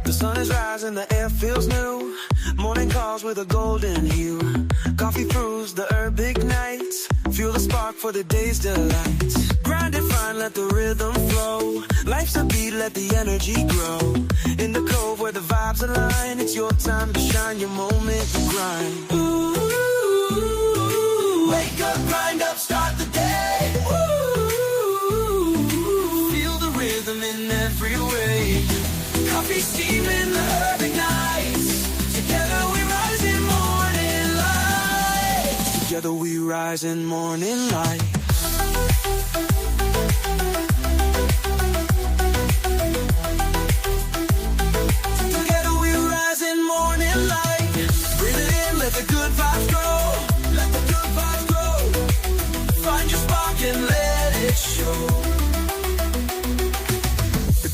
The sun is rising, the air feels new. Morning calls with a golden hue. Coffee brews, the herb ignites. Fuel the spark for the day's delights. Grind it fine, let the rhythm flow. Life's a beat, let the energy grow. In the cove where the vibes align, it's your time to shine, your moment to grind. Ooh, wake up, grind up, start the day. Ooh, feel the rhythm in every way. Coffee steaming, the herb ignites. Together we rise in morning light. Together we rise in morning light. Together we rise in morning light. Breathe it in, let the good vibes grow. Let the good vibes grow. Find your spark and let it show.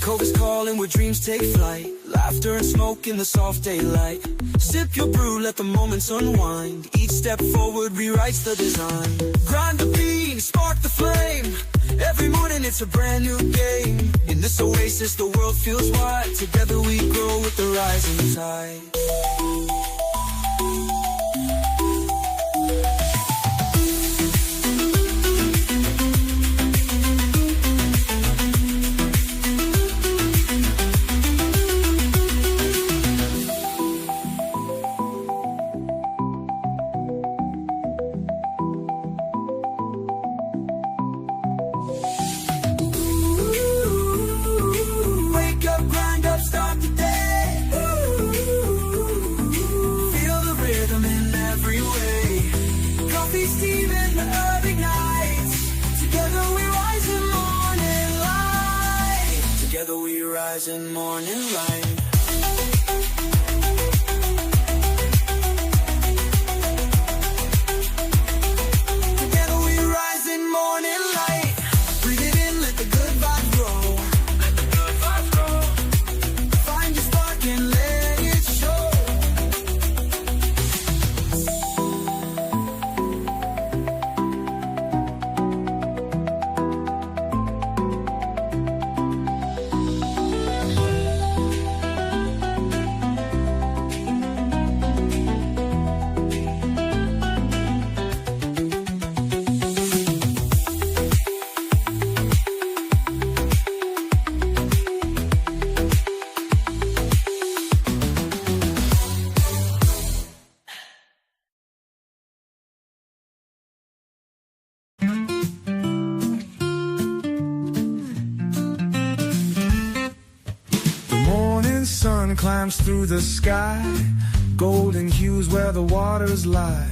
Cove is calling where dreams take flight. Laughter and smoke in the soft daylight. Sip your brew, let the moments unwind. Each step forward rewrites the design. Grind the bean, spark the flame. Every morning it's a brand new game. In this oasis the world feels wide. Together we grow with the rising tide. Together we rise in morning light. Together we rise in morning light. Breathe it in, let the good vibes grow. Let the good vibes grow. Find your spark and let it show. Sun climbs through the sky, golden hues where the waters lie.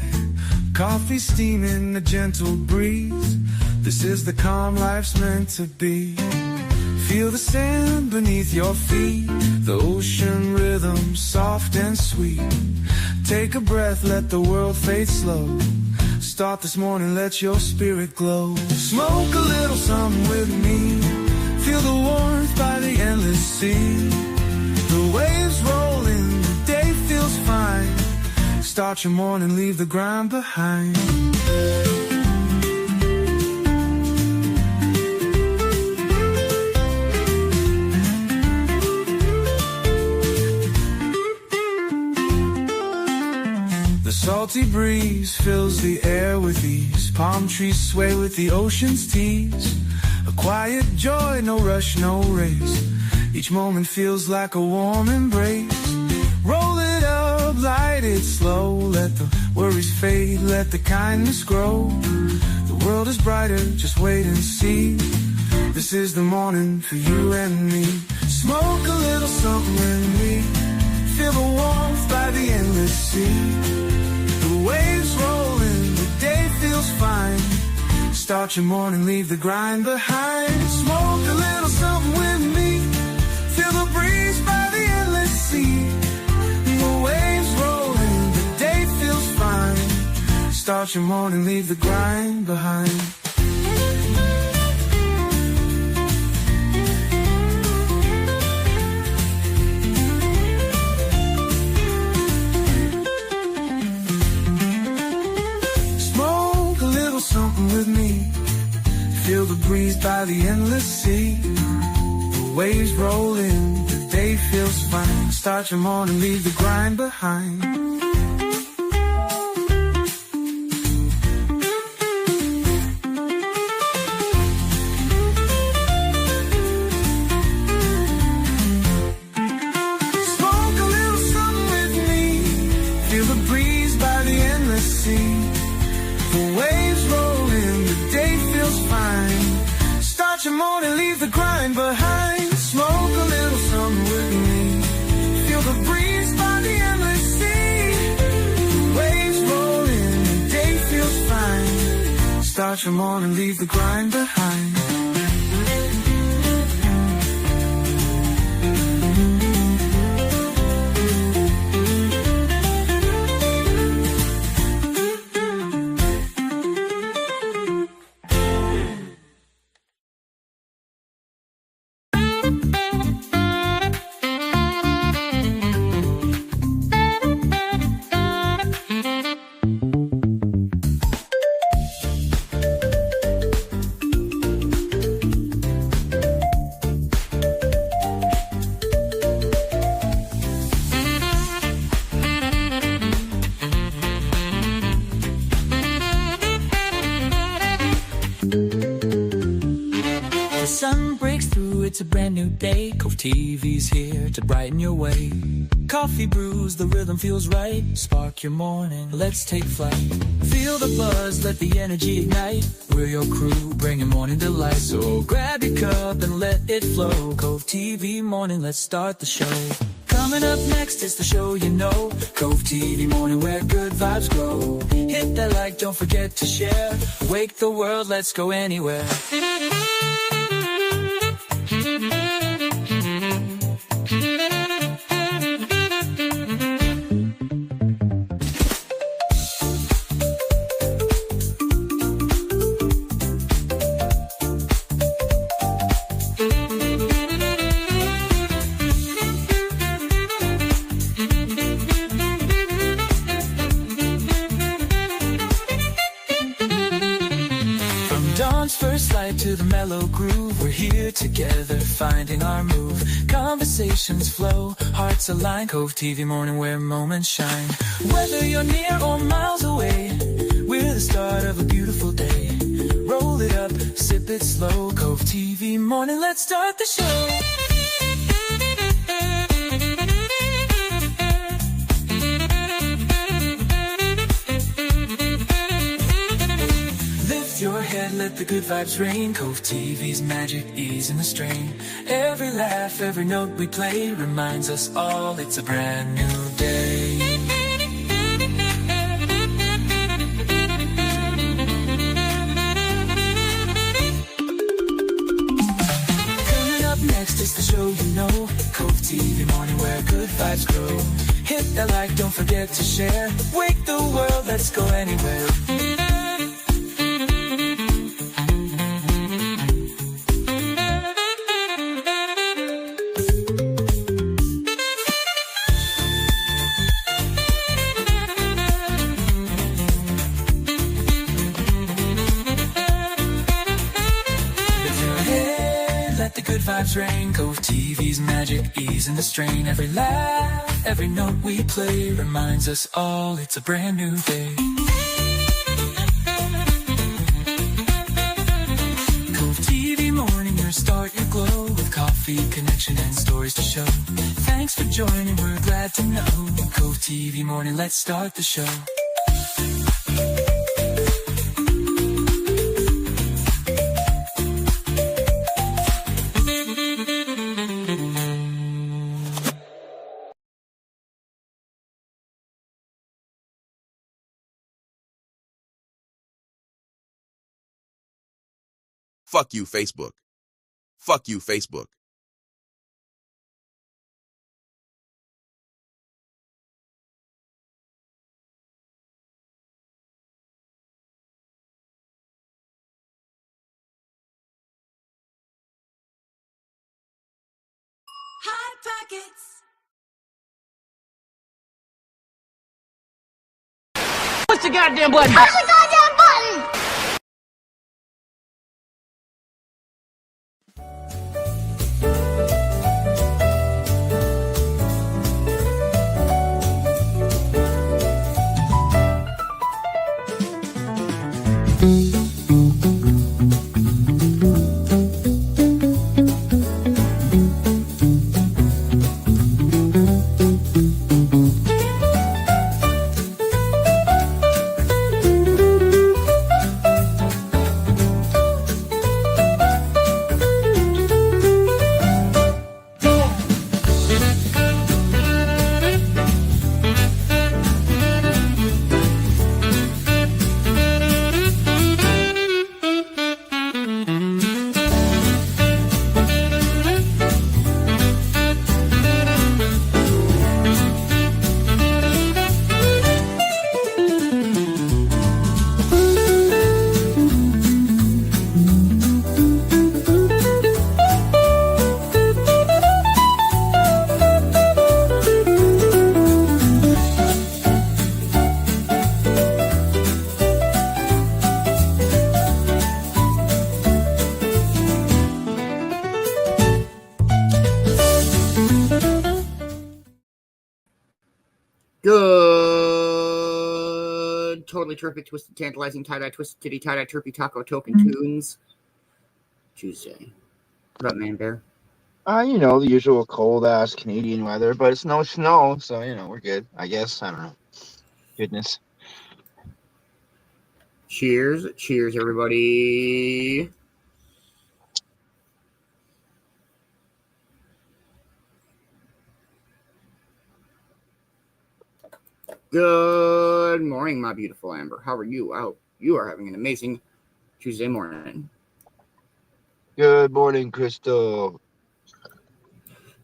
Coffee steaming, a gentle breeze. This is the calm life's meant to be. Feel the sand beneath your feet, the ocean rhythm soft and sweet. Take a breath, let the world fade slow. Start this morning, let your spirit glow. Smoke a little something with me. Feel the warmth by the endless sea. The waves roll in, the day feels fine. Start your morning, leave the grind behind. The salty breeze fills the air with ease. Palm trees sway with the ocean's tease. A quiet joy, no rush, no race. Each moment feels like a warm embrace. Roll it up, light it slow. Let the worries fade, let the kindness grow. The world is brighter, just wait and see. This is the morning for you and me. Smoke a little something with me. Feel the warmth by the endless sea. The waves roll in, the day feels fine. Start your morning, leave the grind behind. Smoke a little something with me. Feel the breeze by the endless sea. The waves roll in, the day feels fine. Start your morning, leave the grind behind. the endless sea. The waves roll in, the day feels fine. Start your morning, leave the grind behind. Smoke a little something with me. Feel the breeze by the endless sea. The waves roll in, the day feels fine. Start your morning, leave the grind behind. Smoke a little something with me. Feel the breeze by the endless sea. The waves roll in, the day feels fine. Start your morning, leave the grind behind. The sun breaks through, it's a brand new day. Cove-TV's here to brighten your way. Coffee brews, the rhythm feels right. Spark your morning, let's take flight. Feel the buzz, let the energy ignite. We're your crew, bringing morning delight. So grab your cup and let it flow. Cove-TV morning, let's start the show. Coming up next is the show you know. Cove-TV morning where good vibes grow. Hit that like, don't forget to share. Wake the world, let's go anywhere. First light to the mellow groove. We're here together, finding our move. Conversations flow, hearts align. Cove-TV morning where moments shine. Whether you're near or miles away, we're the start of a beautiful day. Roll it up, sip it slow. Cove-TV morning, let's start the show. Your head, let the good vibes rain. Cove-TV's magic, ease in the strain. Every laugh, every note we play reminds us all it's a brand new day. Coming up next is the show you know. Cove-TV morning where good vibes grow. Hit that like, don't forget to share. Wake the world, let's go anywhere. The good vibes rain. Cove-TV's magic, ease in the strain. Every laugh, every note we play reminds us all it's a brand new day. Cove-TV morning, your start, your glow. With coffee, connection, and stories to show. Thanks for joining, we're glad to know. Cove-TV morning, let's start the show. Fuck you, Facebook. Fuck you, Facebook. Hot Pockets. Push the goddamn button. Push the goddamn button. totally terrific, twisted, tantalizing, tie-dye, twisted titty, tie-dye, turpy, taco, token, tunes. Tuesday. What up, Man-Bear? You know, the usual cold-ass Canadian weather, but it's no snow, so, you know, we're good, I guess. I don't know. Goodness. Cheers. Cheers, everybody. Good morning, my beautiful Amber. How are you? I hope you are having an amazing Tuesday morning. Good morning, Crystal.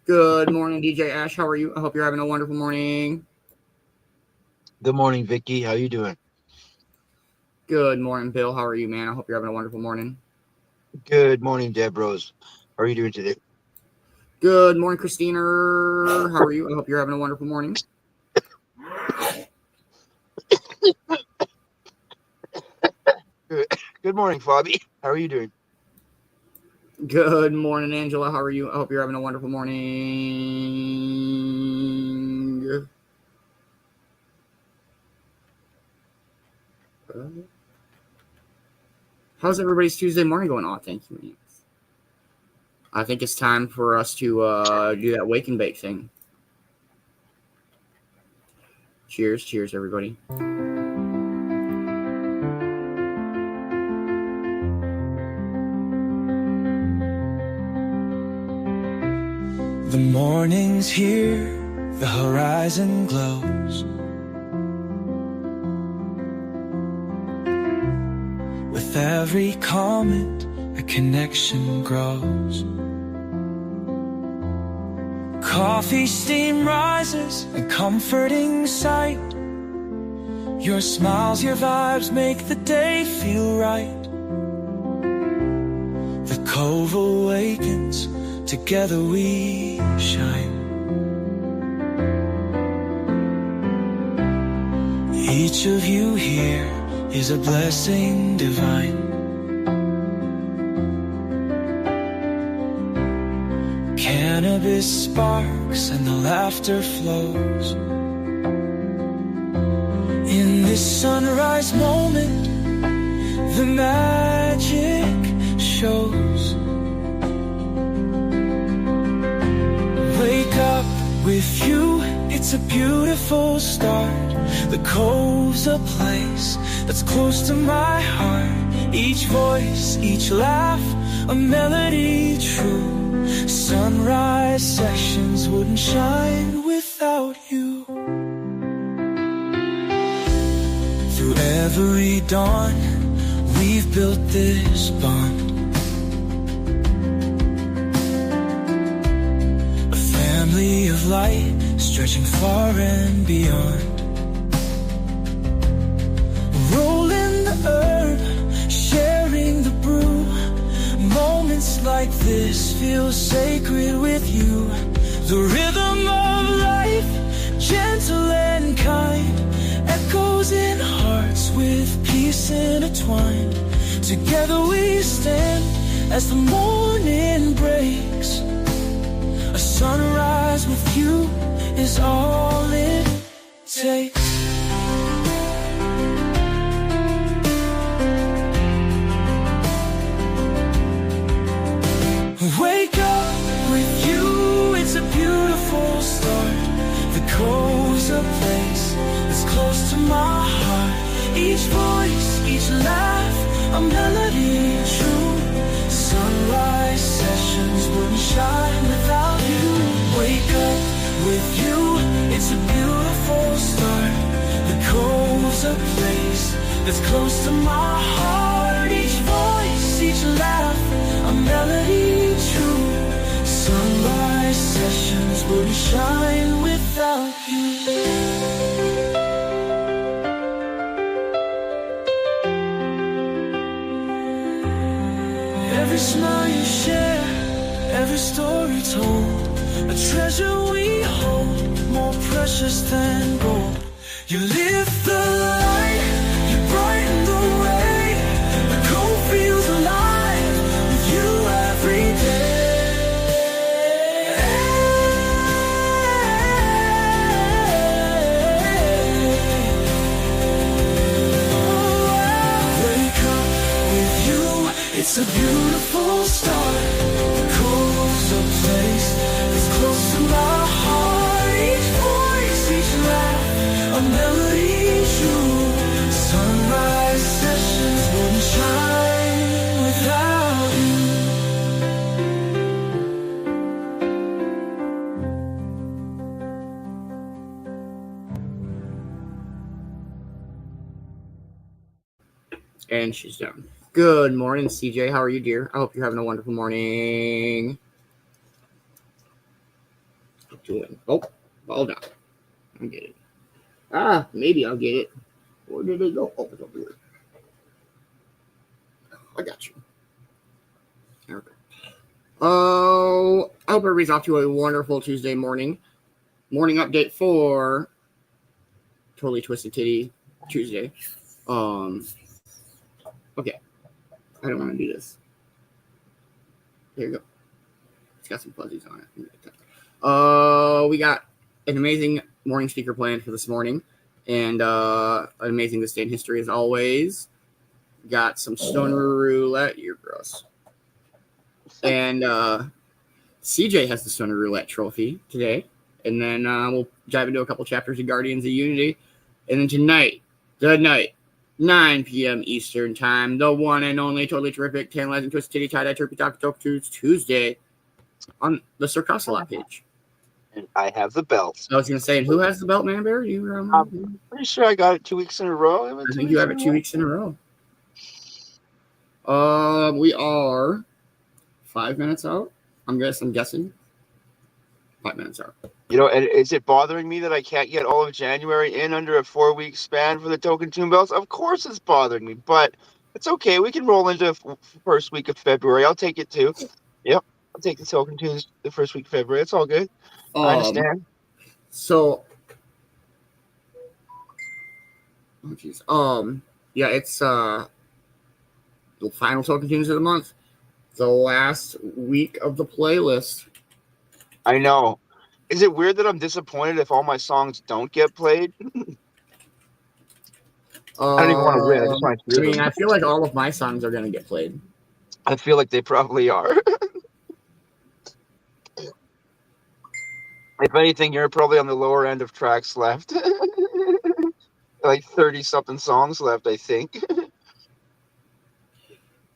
Good morning, DJ Ash. How are you? I hope you're having a wonderful morning. Good morning, Vicki. How you doing? Good morning, Bill. How are you, man? I hope you're having a wonderful morning. Good morning, Deb Rose. How are you doing today? Good morning, Christina. How are you? I hope you're having a wonderful morning. Good morning, Fabi. How are you doing? Good morning, Angela. How are you? I hope you're having a wonderful morning. How's everybody's Tuesday morning going? Oh, thank you, man. I think it's time for us to do that wake and bake thing. Cheers, cheers, everybody. The morning's here, the horizon glows. With every comment, a connection grows. Coffee steam rises, a comforting sight. Your smiles, your vibes make the day feel right. The Cove awakens, together we shine. Each of you here is a blessing divine. Cannabis sparks and the laughter flows. In this sunrise moment, the magic shows. Wake up with you, it's a beautiful start. The Cove's a place that's close to my heart. Each voice, each laugh, a melody true. Sunrise sessions wouldn't shine without you. Through every dawn, we've built this bond. A family of light, stretching far and beyond. Rolling the herb, sharing the brew. Moments like this feel sacred with you. The rhythm of life, gentle and kind, echoes in hearts with peace intertwined. Together we stand as the morning breaks. A sunrise with you is all it takes. Wake up with you, it's a beautiful start. The Cove's a place that's close to my heart. Each voice, each laugh, a melody true. Sunrise sessions wouldn't shine without you. Wake up with you, it's a beautiful start. The Cove's a place that's close to my heart. Each voice, each laugh, a melody true. Sunrise sessions wouldn't shine without you. Every smile you share, every story told, a treasure we hold, more precious than gold. You lift the light, you brighten the way. The Cove feels alive with you every day. It's a beautiful start. The Cove's a place that's close to my heart. Each voice, each laugh, a melody true. Sunrise sessions wouldn't shine without you. And she's done. Good morning, CJ. How are you, dear? I hope you're having a wonderful morning. Doing. Oh, hold on. I'll get it. Maybe I'll get it. Where did it go? Oh, it's over here. I got you. There we go. Oh, I hope everybody's off to a wonderful Tuesday morning. Morning update for Totally Twisted Titty Tuesday. Okay. I don't want to do this. There you go. It's got some fuzzies on it. We got an amazing morning speaker planned for this morning. And an amazing this day in history as always. Got some stoner roulette. You're gross. And CJ has the stoner roulette trophy today. And then we'll dive into a couple chapters of Guardians of Unity. And then tonight, 9 p.m. Eastern Time, the one and only totally terrific tantalizing twisted titty tie-dye turkey talk Tuesday on the Sir Cross-a-Lot page. And I have the belt. I was going to say, and who has the belt, Man-Bear? You, I'm pretty sure I got it 2 weeks in a row. I think you have it 2 weeks in a row. We are 5 minutes out. I'm guessing 5 minutes out. You know, and is it bothering me that I can't get all of January in under a 4-week span for the token tune belts? Of course it's bothering me, but it's okay. We can roll into first week of February. I'll take it too. Yep, I'll take the token tunes the first week of February. It's all good. I understand. So, oh geez. Yeah, it's the final token tunes of the month. The last week of the playlist. I know. Is it weird that I'm disappointed if all my songs don't get played? I don't even want to win. I just want to hear them. I feel like all of my songs are going to get played. I feel like they probably are. If anything, you're probably on the lower end of tracks left. Like 30-something songs left, I think.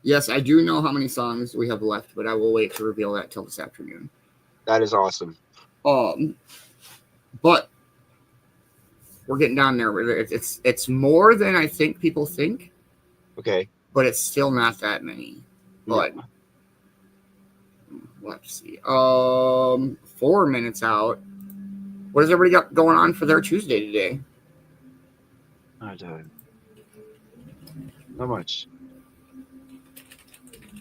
Yes, I do know how many songs we have left, but I will wait to reveal that till this afternoon. That is awesome. But we're getting down there. It's more than I think people think. Okay. But it's still not that many. But we'll have to see. 4 minutes out. What has everybody got going on for their Tuesday today? Not much.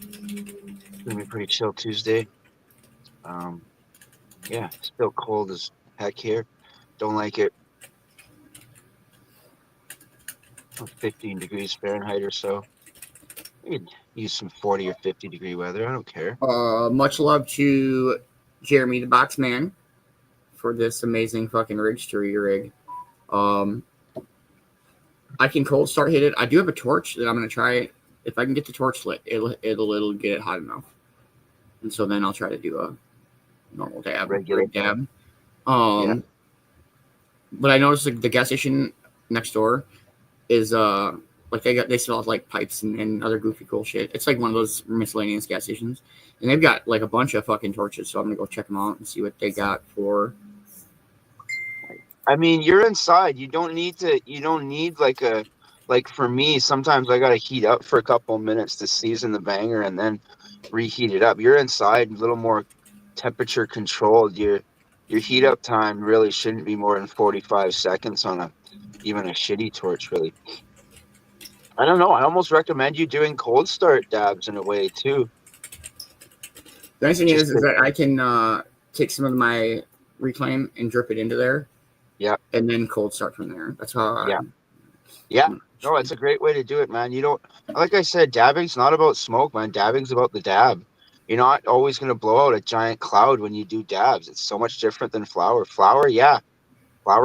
It's gonna be a pretty chill Tuesday. Yeah, still cold as heck here. Don't like it. 15 degrees Fahrenheit or so. We could use some 40 or 50 degree weather. I don't care. Much love to Jeremy the Box Man for this amazing fucking rig-story rig. I can cold start hit it. I do have a torch that I'm gonna try. If I can get the torch lit, it'll get it hot enough. And so then I'll try to do a normal dab, regular dab. Yeah. But I noticed the gas station next door is like they sell like pipes and other goofy cool shit. It's like one of those miscellaneous gas stations, and they've got like a bunch of fucking torches. So I'm gonna go check them out and see what they got for. I mean, you're inside. You don't need like for me, sometimes I gotta heat up for a couple minutes to season the banger and then reheat it up. You're inside, a little more temperature controlled. Your heat up time really shouldn't be more than 45 seconds on even a shitty torch, really. I don't know. I almost recommend you doing cold start dabs in a way too. The nice thing is that I can take some of my reclaim and drip it into there. Yeah. And then cold start from there. That's how. Yeah. No, it's a great way to do it, man. You don't, like I said, dabbing's not about smoke, man. Dabbing's about the dab. You're not always going to blow out a giant cloud when you do dabs. It's so much different than flower. Flower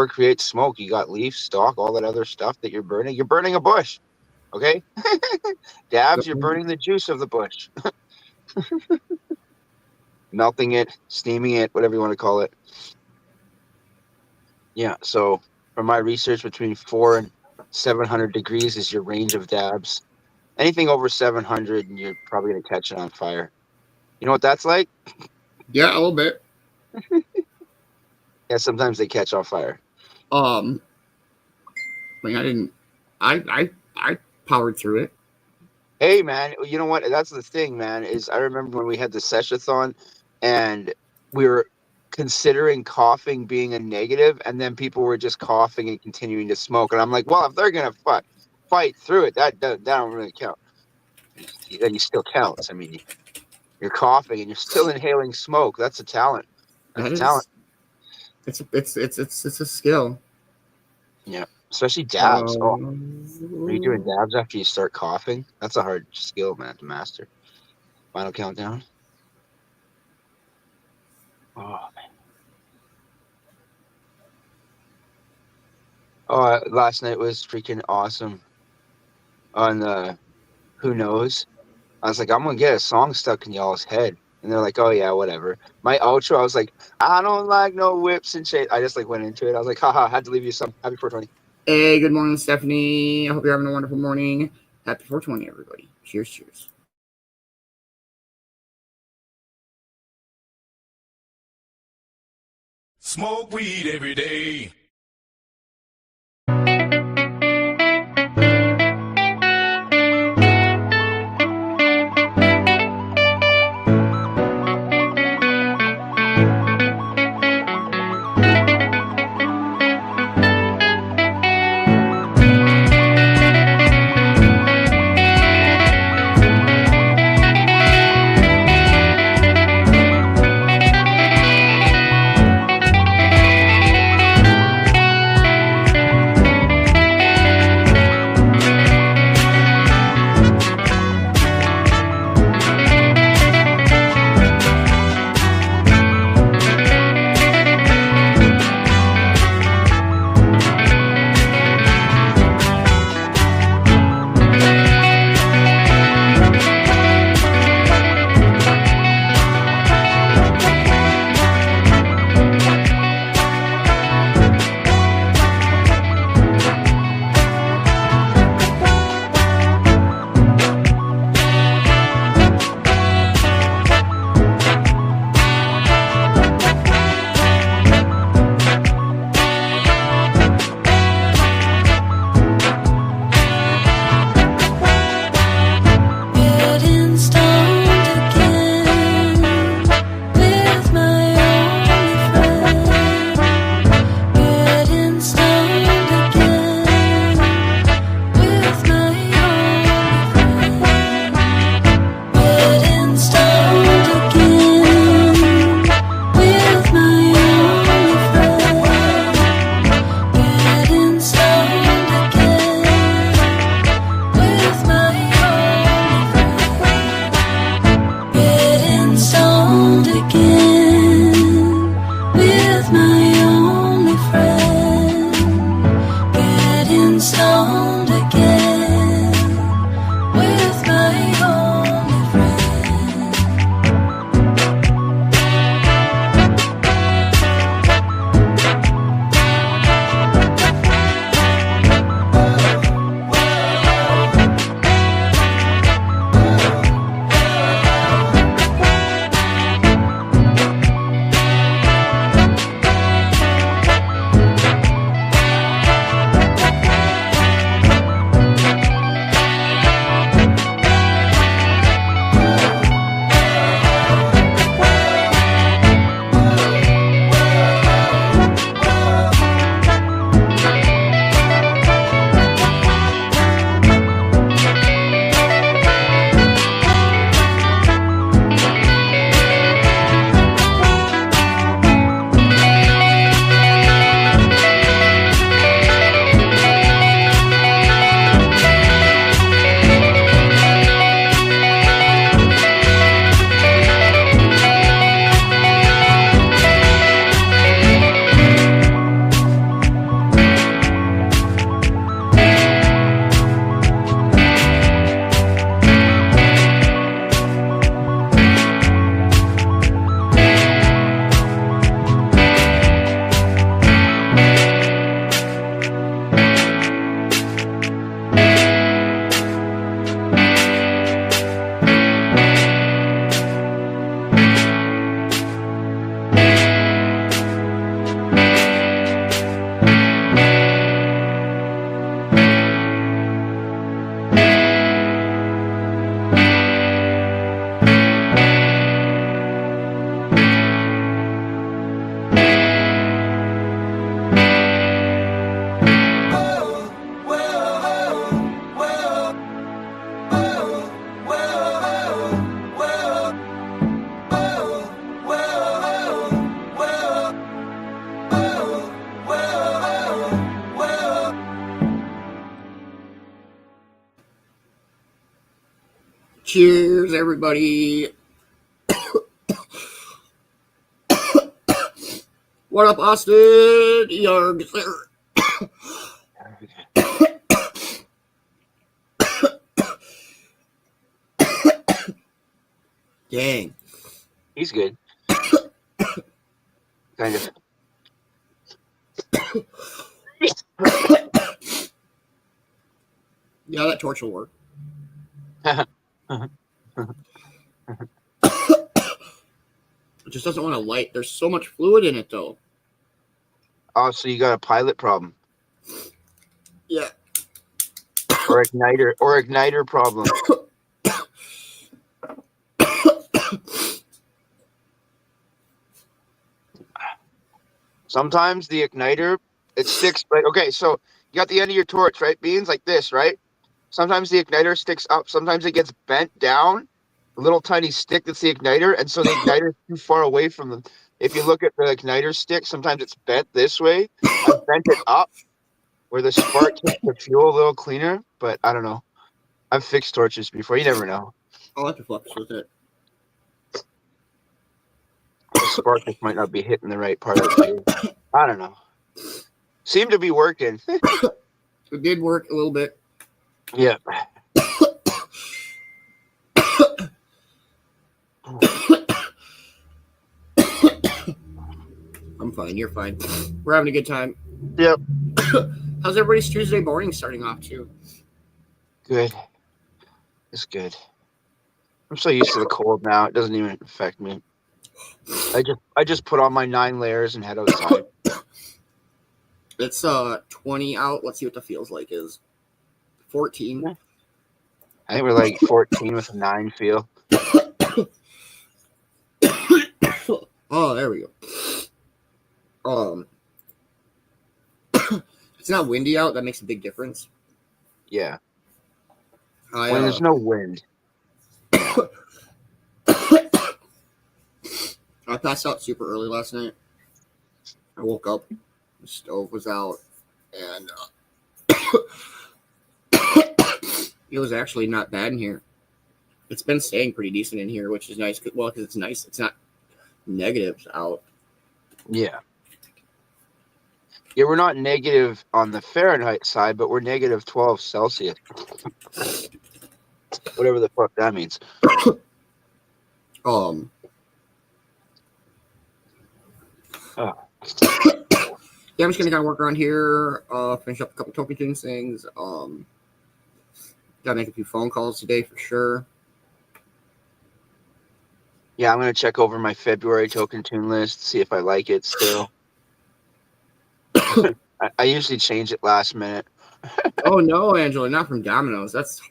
creates smoke. You got leaf, stalk, all that other stuff that you're burning. You're burning a bush. Okay? Dabs, you're burning the juice of the bush. Melting it, steaming it, whatever you want to call it. Yeah, so from my research, between 400 and 700 degrees is your range of dabs. Anything over 700, and you're probably going to catch it on fire. You know what that's like? Yeah, a little bit. Yeah, sometimes they catch on fire. I mean, I powered through it. Hey, man, you know what? That's the thing, man, is I remember when we had the seshathon and we were considering coughing being a negative, and then people were just coughing and continuing to smoke. And I'm like, well, if they're going to fight through it, that don't really count. Then you still counts. I mean, you're coughing and you're still inhaling smoke. That's a talent. That's a talent. It's a skill. Yeah, especially dabs. Are you doing dabs after you start coughing? That's a hard skill, man, to master. Final countdown. Oh, man. Oh, last night was freaking awesome. On the Who Knows? I was like, I'm going to get a song stuck in y'all's head. And they're like, oh, yeah, whatever. My outro, I was like, I don't like no whips and shit. I just like went into it. I was like, haha, had to leave you some. Happy 420. Hey, good morning, Stephanie. I hope you're having a wonderful morning. Happy 420, everybody. Cheers, cheers. Smoke weed every day. Cheers, everybody. What up, Austin? Yarg, sir. Dang. He's good. Kind of. Yeah, that torch will work. It just doesn't want to light. There's so much fluid in it, though. Oh, so you got a pilot problem. Yeah. Or igniter problem. Sometimes the igniter, it sticks, right? Okay, so you got the end of your torch, right? Beans like this, right? Sometimes the igniter sticks up. Sometimes it gets bent down. A little tiny stick that's the igniter. And so the igniter is too far away from them. If you look at the igniter stick, sometimes it's bent this way. I've bent it up where the spark keeps the fuel a little cleaner. But I don't know. I've fixed torches before. You never know. I'll have to flex with it. The spark just might not be hitting the right part of the fuse. I don't know. Seemed to be working. It did work a little bit. Yeah. I'm fine. You're fine. We're having a good time. Yep. How's everybody's Tuesday morning starting off, too? Good. It's good. I'm so used to the cold now. It doesn't even affect me. I just put on my 9 layers and head outside. It's 20 out. Let's see what the feels like is. 14. I think we're like 14 with a 9 feel. Oh, there we go. It's not windy out. That makes a big difference. Yeah. When there's no wind. I passed out super early last night. I woke up, the stove was out, and it was actually not bad in here. It's been staying pretty decent in here, which is nice. Well, because it's nice. It's not negatives out. Yeah. Yeah, we're not negative on the Fahrenheit side, but we're negative 12 Celsius. Whatever the fuck that means. Yeah, I'm just gonna kind of work around here, finish up a couple token tunes things. Gotta make a few phone calls today for sure. Yeah, I'm gonna check over my February token tune list, see if I like it still. I usually change it last minute. Oh no, Angela, not from Domino's. That's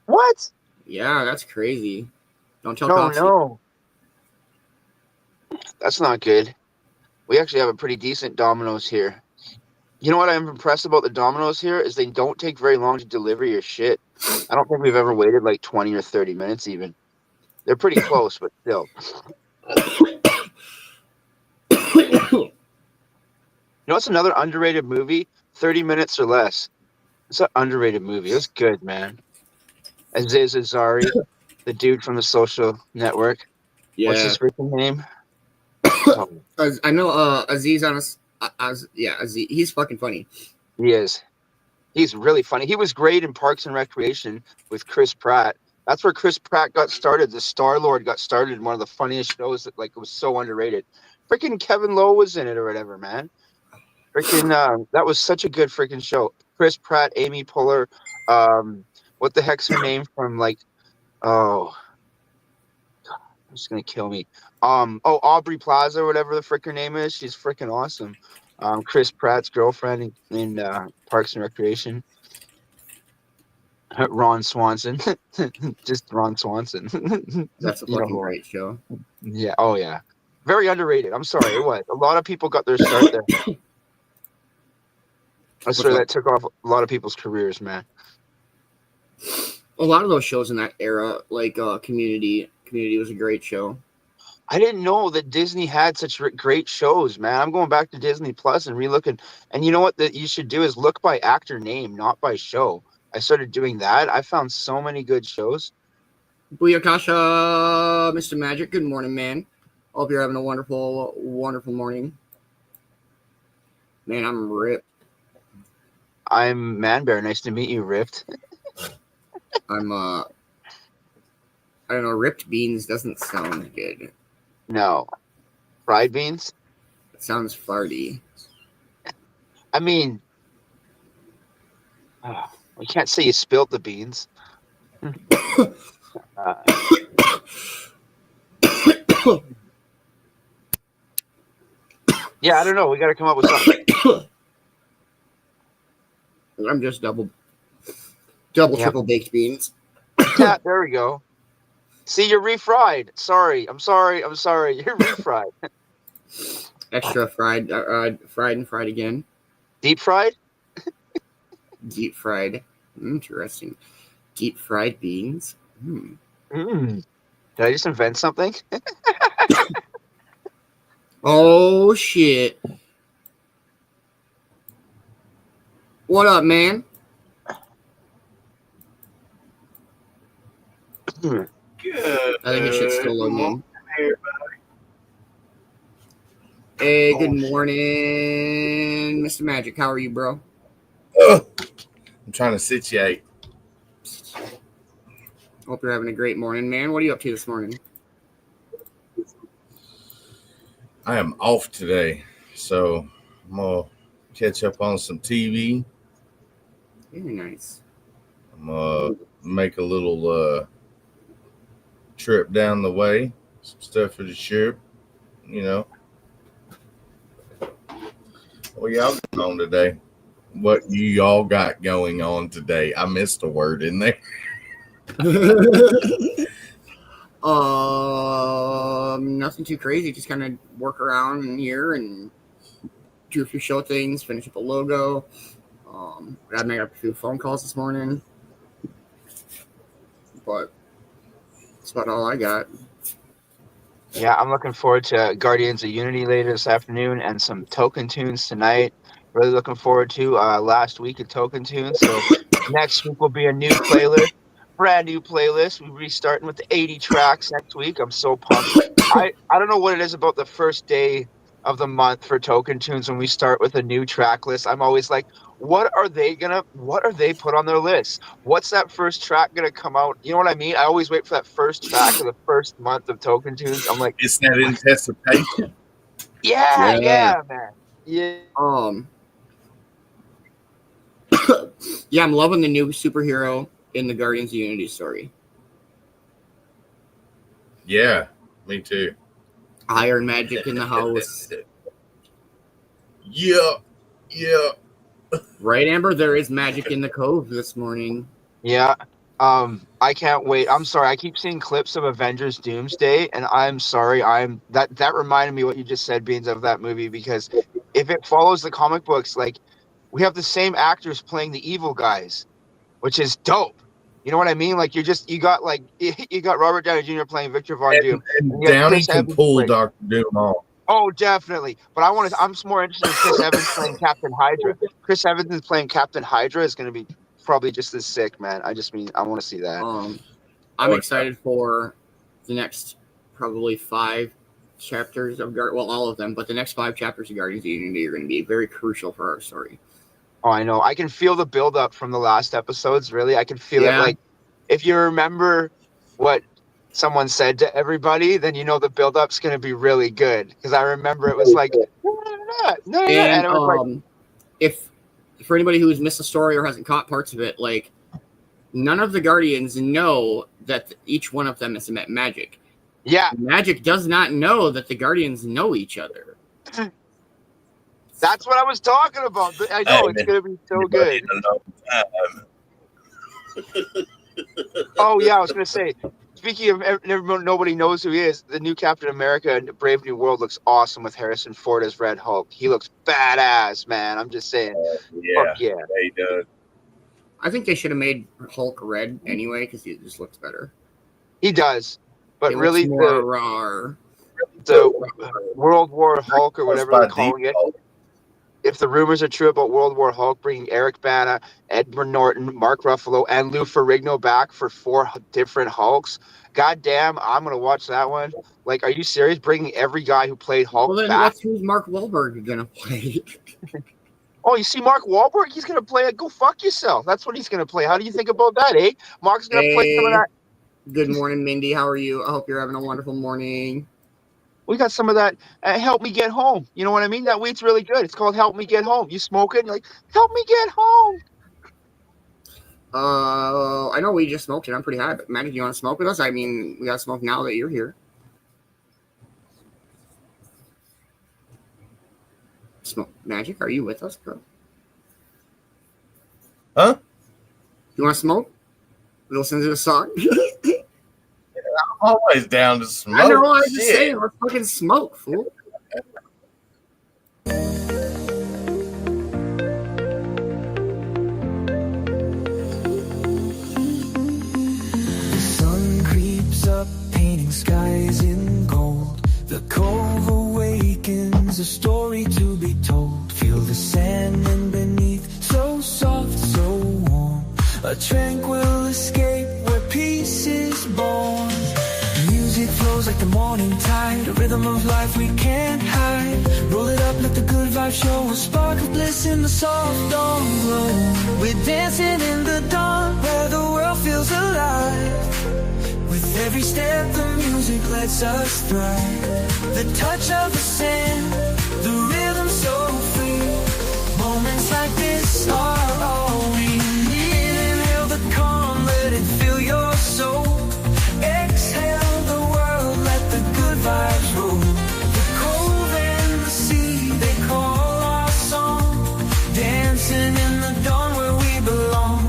What? yeah, that's crazy. Don't tell No, Coxie. no. That's not good. We actually have a pretty decent Domino's here. You know what I'm impressed about the Domino's here is they don't take very long to deliver your shit. I don't think we've ever waited like 20 or 30 minutes even. They're pretty close, but still. You know what's another underrated movie? 30 Minutes or Less. It's an underrated movie. It was good, man. Aziz Ansari, the dude from The Social Network. Yeah, What's his freaking name? I know Aziz on us. Aziz. He's fucking funny. He is. He's really funny. He was great in Parks and Recreation with Chris Pratt. That's where Chris Pratt got started. The Star-Lord got started in one of the funniest shows that like was so underrated. Freaking Kevin Lowe was in it or whatever, man. Freaking that was such a good freaking show. Chris Pratt, Amy Poehler, what the heck's her name from like it's gonna kill me. Aubrey Plaza or whatever the frick her name is. She's freaking awesome. Chris Pratt's girlfriend in Parks and Recreation. Ron Swanson. Just Ron Swanson. That's a fucking great show. Yeah. Oh yeah. Very underrated. I'm sorry. It was. A lot of people got their start there. I'm sorry that took off a lot of people's careers, man. A lot of those shows in that era, like Community was a great show. I didn't know that Disney had such great shows, man. I'm going back to Disney Plus and relooking. And you know what that you should do is look by actor name, not by show. I started doing that. I found so many good shows. Booyakasha, Mr. Magic. Good morning, man. Hope you're having a wonderful, wonderful morning. Man, I'm ripped. I'm Man-Bear. Nice to meet you, Ripped. I'm, I don't know, ripped beans doesn't sound good. No. Fried beans? It sounds farty. I mean, we can't say you spilled the beans. Yeah, I don't know. We got to come up with something. I'm just double, Yeah. triple baked beans. Yeah, there we go. See, you're refried. I'm sorry. You're refried. Extra fried, fried and fried again. Deep fried? Deep fried. Interesting. Deep fried beans. Did I just invent something? Oh, shit. What up, man? Good. I think it should still load in. Everybody. Hey, good morning, Mr. Magic. How are you, bro? I'm trying to situate. Hope you're having a great morning, man. What are you up to this morning? I am off today, so I'm going to catch up on some TV. Very nice. I'm going to make a little trip down the way. Some stuff for the ship, you know. What y'all going on today? What you all got going on today? I missed a word in there. Nothing too crazy. Just kind of work around in here and do a few show things, finish up a logo. Got to make up a few phone calls this morning. But that's about all I got. Yeah, I'm looking forward to Guardians of Unity later this afternoon and some Token Tunes tonight. Really looking forward to last week of Token Tunes. So next week will be a new playlist, brand new playlist. We're restarting with the 80 tracks next week. I'm so pumped. I don't know what it is about the first day of the month for Token Tunes when we start with a new track list. I'm always like, what are they put on their list? What's that first track gonna come out? You know what I mean? I always wait for that first track of the first month of Token Tunes. I'm like, It's that anticipation. yeah, man. Yeah. Yeah, I'm loving the new superhero in the Guardians of Unity story. Yeah, me too. Iron Magic in the house. Yeah. Right, Amber? There is magic in the Cove this morning. Yeah. I can't wait. I'm sorry. I keep seeing clips of Avengers Doomsday, and I'm sorry. That reminded me what you just said, Beans, of that movie, because if it follows the comic books, like, we have the same actors playing the evil guys, which is dope. You know what I mean? Like, you got Robert Downey Jr. playing Victor Von Doom. And Downey can pull Dr. Doom off. Oh, definitely. But I'm more interested in Chris Evans playing Captain Hydra. Chris Evans is playing Captain Hydra is going to be probably just as sick, man. I want to see that. I'm excited for the next probably 5 chapters of all of them, but the next 5 chapters of Guardians of Unity are going to be very crucial for our story. Oh, I know. I can feel the build-up from the last episodes, really. I can feel it. Like, if you remember what someone said to everybody, then you know the build-up's going to be really good. Because I remember it was like, no. And it was like, if for anybody who's missed the story or hasn't caught parts of it, like, none of the Guardians know that each one of them is magic. Yeah. Magic does not know that the Guardians know each other. That's what I was talking about. I know, it's going to be so good. Oh, yeah, I was going to say, speaking of nobody knows who he is, the new Captain America and Brave New World looks awesome with Harrison Ford as Red Hulk. He looks badass, man. I'm just saying. Yeah, he does. I think they should have made Hulk red anyway because he just looks better. He does. But it really, more the World War Hulk or whatever they're calling it. if the rumors are true about World War Hulk bringing Eric Bana, Edward Norton, Mark Ruffalo, and Lou Ferrigno back for 4 different Hulks, goddamn, I'm gonna watch that one. Like, are you serious? Bringing every guy who played Hulk Well, then back? who's Mark Wahlberg gonna play? Oh, you see Mark Wahlberg? He's gonna play it. Go fuck yourself. That's what he's gonna play. How do you think about that, eh? Mark's gonna play some of Hey, that. good morning, Mindy. How are you? I hope you're having a wonderful morning. We got some of that. Help me get home. You know what I mean? That weed's really good. It's called Help Me Get Home. You smoke it, and you're like, help me get home. I know we just smoked it. I'm pretty high, but Matt, do you want to smoke with us? I mean, we got to smoke now that you're here. Smoke Magic, are you with us, bro? Huh? You want to smoke? Listen to the song. I'm always down to smoke. I know. I just Shit. saying, let's fucking smoke, fool. The sun creeps up, painting skies in gold. The cove awakens, a story to be told. Feel the sand in beneath, so soft, so warm. A tranquil escape where peace is born. Music flows like the morning tide, a rhythm of life we can't hide. Roll it up, let the good vibe show, a spark of bliss in the soft dawn glow. We're dancing in the dawn where the world feels alive. With every step the music lets us thrive. The touch of the sand, the rhythm so free. Moments like this are all we need. Inhale the calm, let it fill your soul. Exhale the world, let the good vibes roll. The cove and the sea, they call our song. Dancing in the dawn where we belong.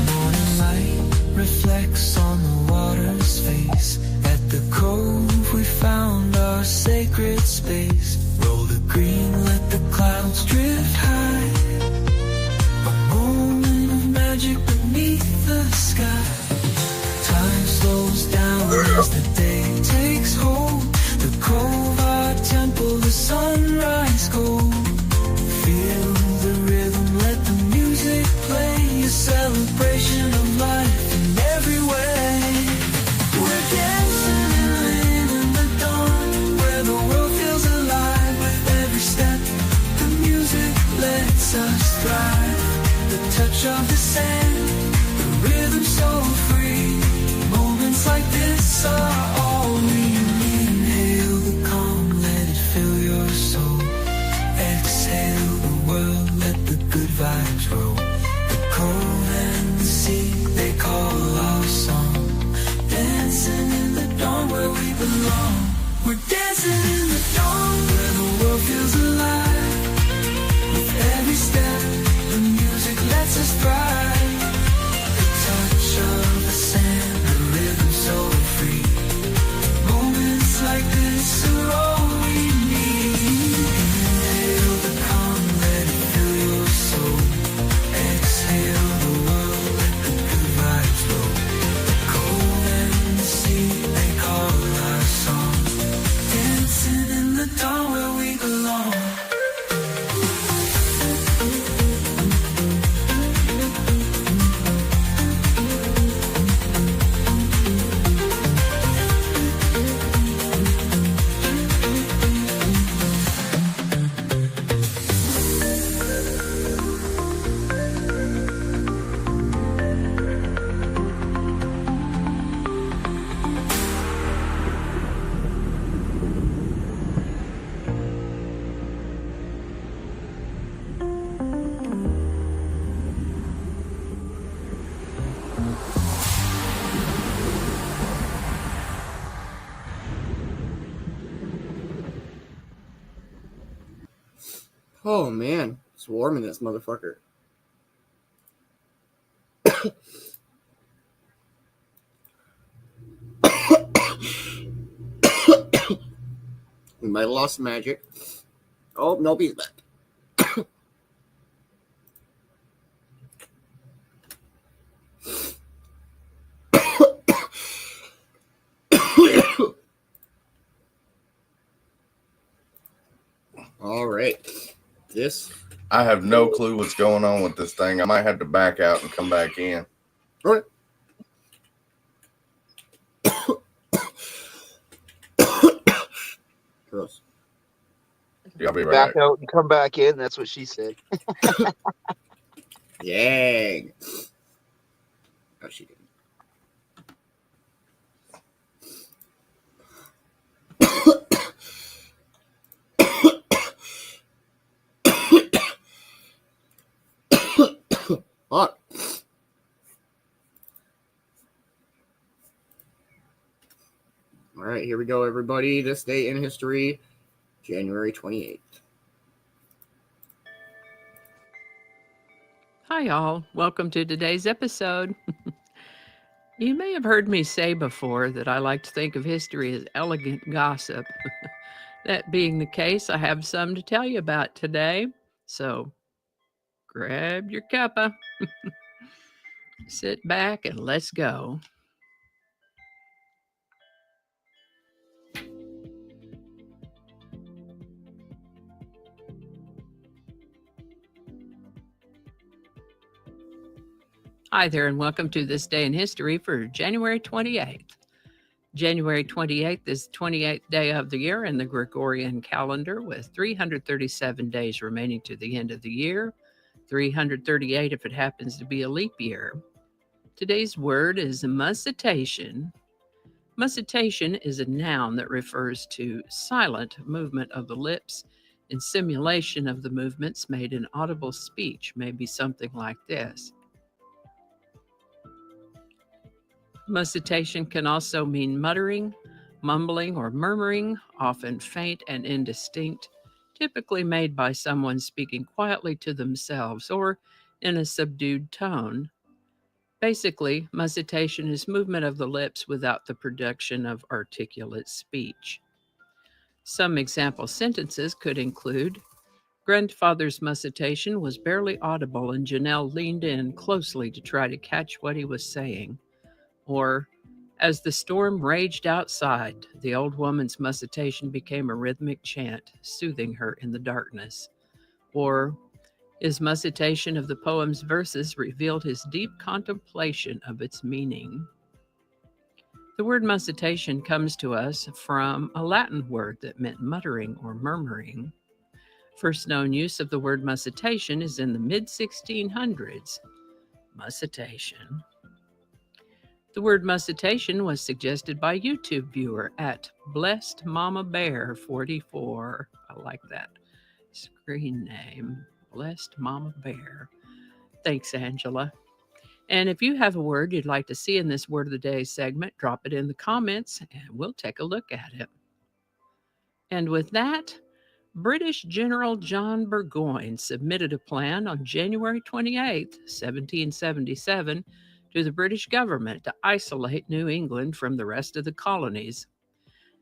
Morning light reflects on the water's face. At the cove we found our sacred space. Roll the green, let the clouds drift high. A moment of magic beneath the sky. Time slows down as the day takes hold. The cove, our temple, the sunrise gold. Feel the rhythm, let the music play. A celebration of life in every way. We're dancing in the dawn where the world feels alive. With every step, the music lets us thrive. The touch of the sand, the rhythm so free. Moments like this are all we need. Inhale the calm, let it fill your soul. Exhale the world, let the good vibes roll. The cove and the sea, they call our song. Dancing in the dawn where we belong. We're dancing in the dawn where the world feels alive. With every step, the music lets us thrive. The touch of the sand, the rhythm so free. Moments like this are all we need. Inhale the calm, let it fill your soul. Exhale the world, let the good vibes roll. The cold and the sea, they call our song. Dancing in the dawn where we belong. Oh man, it's warm in this motherfucker. We might have lost Magic. Oh, nope, he's back. All right. This. I have no clue what's going on with this thing. I might have to back out and come back in. All right. Gross. Yeah, I'll be right Back back. out and come back in. That's what she said. Yang. Oh, she didn't. Hot. All right, here we go, everybody. This day in history, January 28th. Hi, all. Welcome to today's episode. You may have heard me say before that I like to think of history as elegant gossip. That being the case, I have some to tell you about today. So grab your cuppa, sit back, and let's go. Hi there, and welcome to This Day in History for January 28th. January 28th is the 28th day of the year in the Gregorian calendar, with 337 days remaining to the end of the year, 338 if it happens to be a leap year. Today's word is muscitation. Muscitation is a noun that refers to silent movement of the lips in simulation of the movements made in audible speech, maybe something like this. Muscitation can also mean muttering, mumbling, or murmuring, often faint and indistinct, typically made by someone speaking quietly to themselves or in a subdued tone. Basically, muscitation is movement of the lips without the production of articulate speech. Some example sentences could include, "Grandfather's muscitation was barely audible and Janelle leaned in closely to try to catch what he was saying." Or, "As the storm raged outside, the old woman's muscitation became a rhythmic chant, soothing her in the darkness." Or, "His muscitation of the poem's verses revealed his deep contemplation of its meaning." The word muscitation comes to us from a Latin word that meant muttering or murmuring. First known use of the word muscitation is in the mid-1600s. Muscitation. The word muscitation was suggested by YouTube viewer at Blessed Mama Bear 44. I like that screen name, Blessed Mama Bear. Thanks, Angela. And if you have a word you'd like to see in this Word of the Day segment, drop it in the comments and we'll take a look at it. And with that, British General John Burgoyne submitted a plan on January 28, 1777, to the British government to isolate New England from the rest of the colonies.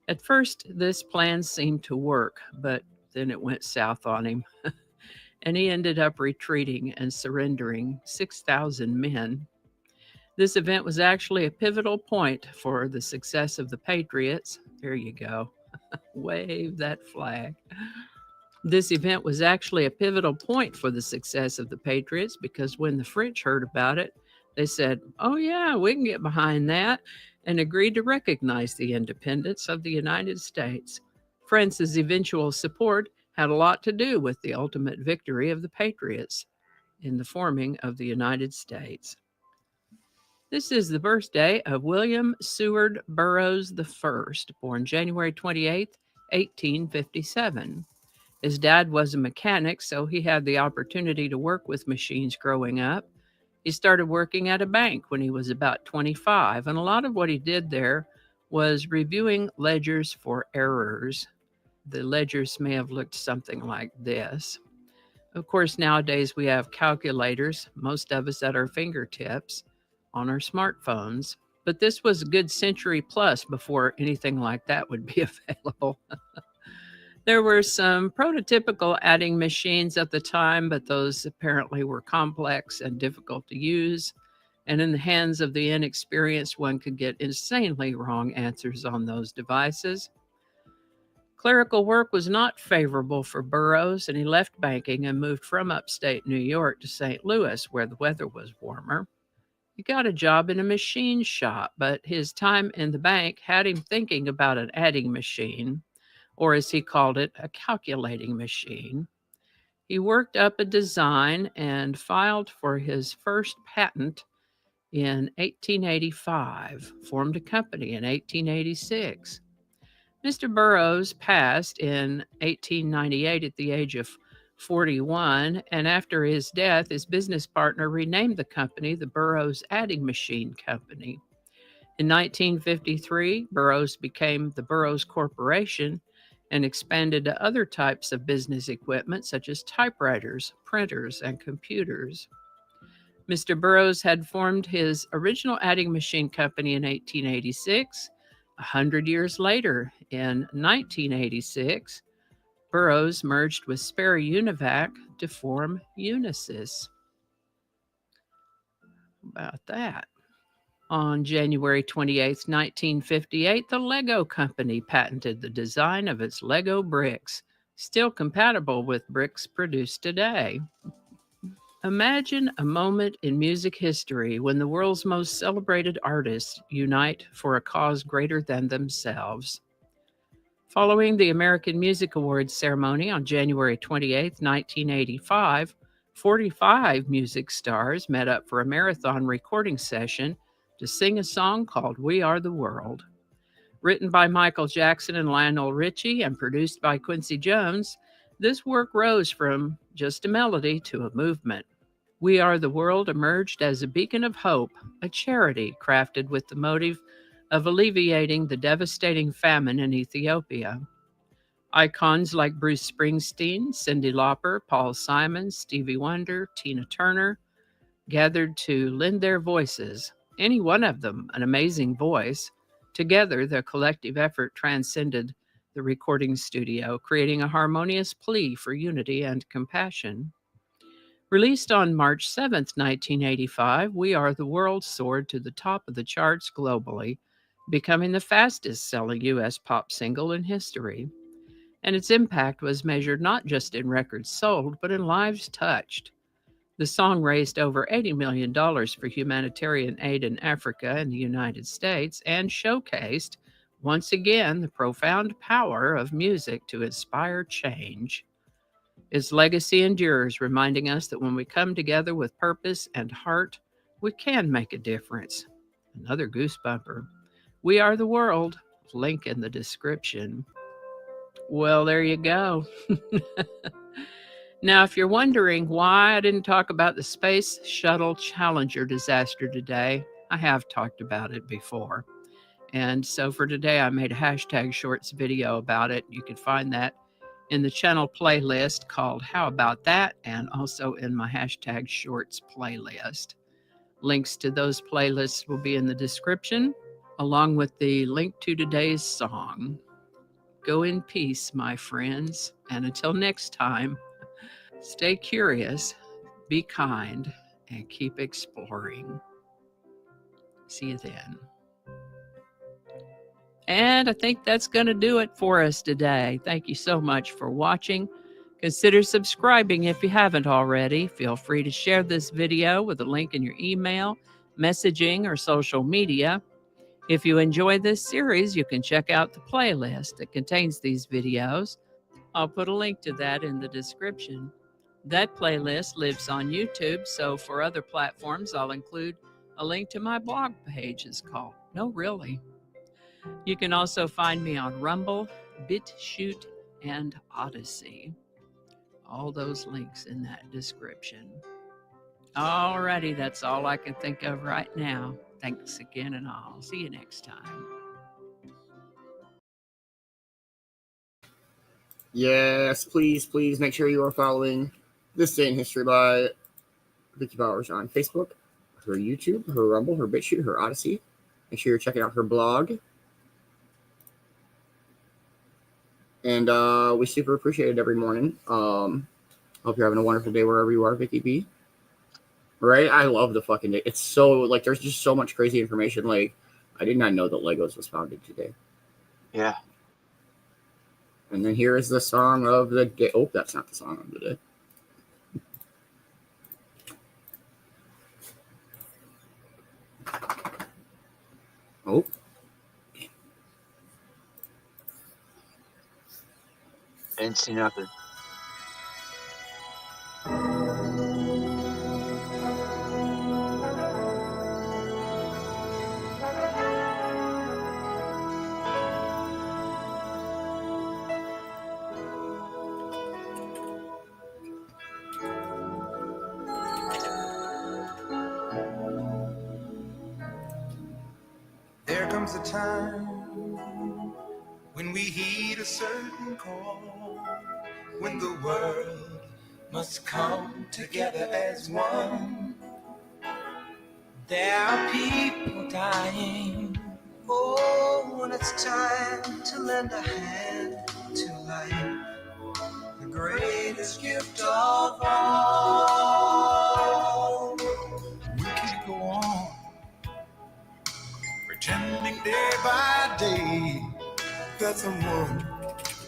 At first, this plan seemed to work, but then it went south on him, and he ended up retreating and surrendering 6,000 men. This event was actually a pivotal point for the success of the Patriots. There you go. Wave that flag. This event was actually a pivotal point for the success of the Patriots because when the French heard about it, they said, "Oh yeah, we can get behind that," and agreed to recognize the independence of the United States. France's eventual support had a lot to do with the ultimate victory of the Patriots in the forming of the United States. This is the birthday of William Seward Burroughs I, born January 28, 1857. His dad was a mechanic, so he had the opportunity to work with machines growing up. He started working at a bank when he was about 25, and a lot of what he did there was reviewing ledgers for errors. The ledgers may have looked something like this. Of course, nowadays we have calculators, most of us at our fingertips, on our smartphones. But this was a good century plus before anything like that would be available. There were some prototypical adding machines at the time, but those apparently were complex and difficult to use. And in the hands of the inexperienced, one could get insanely wrong answers on those devices. Clerical work was not favorable for Burroughs, and he left banking and moved from upstate New York to St. Louis, where the weather was warmer. He got a job in a machine shop, but his time in the bank had him thinking about an adding machine, or as he called it, a calculating machine. He worked up a design and filed for his first patent in 1885, formed a company in 1886. Mr. Burroughs passed in 1898 at the age of 41, and after his death, his business partner renamed the company the Burroughs Adding Machine Company. In 1953, Burroughs became the Burroughs Corporation and expanded to other types of business equipment such as typewriters, printers, and computers. Mr. Burroughs had formed his original adding machine company in 1886. 100 years later, in 1986, Burroughs merged with Sperry Univac to form Unisys. About that. On January 28, 1958, the Lego Company patented the design of its Lego bricks, still compatible with bricks produced today. Imagine a moment in music history when the world's most celebrated artists unite for a cause greater than themselves. Following the American Music Awards ceremony on January 28, 1985, 45 music stars met up for a marathon recording session to sing a song called We Are the World. Written by Michael Jackson and Lionel Richie and produced by Quincy Jones, this work rose from just a melody to a movement. We Are the World emerged as a beacon of hope, a charity crafted with the motive of alleviating the devastating famine in Ethiopia. Icons like Bruce Springsteen, Cyndi Lauper, Paul Simon, Stevie Wonder, Tina Turner gathered to lend their voices, any one of them an amazing voice. Together, their collective effort transcended the recording studio, creating a harmonious plea for unity and compassion. Released on March 7, 1985, We Are the World soared to the top of the charts globally, becoming the fastest-selling U.S. pop single in history. And its impact was measured not just in records sold, but in lives touched. The song raised over $80 million for humanitarian aid in Africa and the United States and showcased, once again, the profound power of music to inspire change. Its legacy endures, reminding us that when we come together with purpose and heart, we can make a difference. Another goosebumper. We Are the World. Link in the description. Well, there you go. Now, if you're wondering why I didn't talk about the Space Shuttle Challenger disaster today, I have talked about it before. And so for today, I made a hashtag shorts video about it. You can find that in the channel playlist called How About That, and also in my hashtag shorts playlist. Links to those playlists will be in the description, along with the link to today's song. Go in peace, my friends, and until next time, stay curious, be kind, and keep exploring. See you then. And I think that's going to do it for us today. Thank you so much for watching. Consider subscribing if you haven't already. Feel free to share this video with a link in your email, messaging, or social media. If you enjoy this series, you can check out the playlist that contains these videos. I'll put a link to that in the description. That playlist lives on YouTube, so for other platforms, I'll include a link to my blog page. It's called No Really. You can also find me on Rumble, BitChute, and Odyssey. All those links in that description. Alrighty, that's all I can think of right now. Thanks again, and I'll see you next time. Yes, please make sure you are following This Day in History by Vicki Bowers on Facebook, her YouTube, her Rumble, her BitChute, her Odyssey. Make sure you're checking out her blog. And we super appreciate it every morning. Hope you're having a wonderful day wherever you are, Vicki B. Right? I love the fucking day. It's so, like, there's just so much crazy information. Like, I did not know that Legos was founded today. Yeah. And then here is the song of the day. Oh, that's not the song of the day. Oh. I didn't see nothing. There comes a time when we heed a certain call, when the world must come together as one. There are people dying. Oh, when it's time to lend a hand to life, the greatest gift of all. We can't go on pretending day by day that someone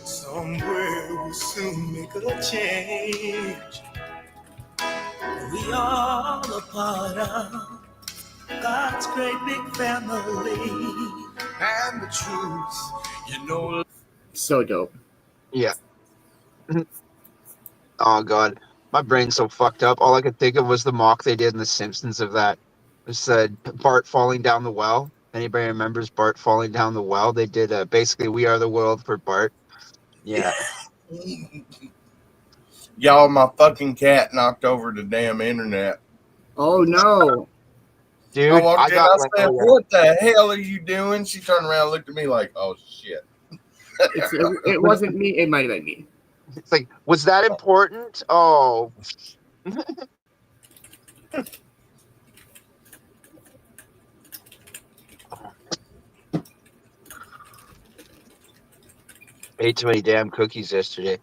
somewhere will soon make a change. We all a part of God's great big family. And the truth, you know. So dope. Yeah. Oh god, my brain's so fucked up. All I could think of was the mock they did in The Simpsons of that. It said Bart falling down the well. Anybody remembers Bart falling down the well? They did basically "We Are the World" for Bart. Yeah. Y'all, my fucking cat knocked over the damn internet. Oh no. Dude, I walked in, I like, said, "What the hell are you doing?" She turned around and looked at me like, "Oh shit." It wasn't me. It might have been me. It's like, was that important? Oh. 'Ate too many damn cookies yesterday.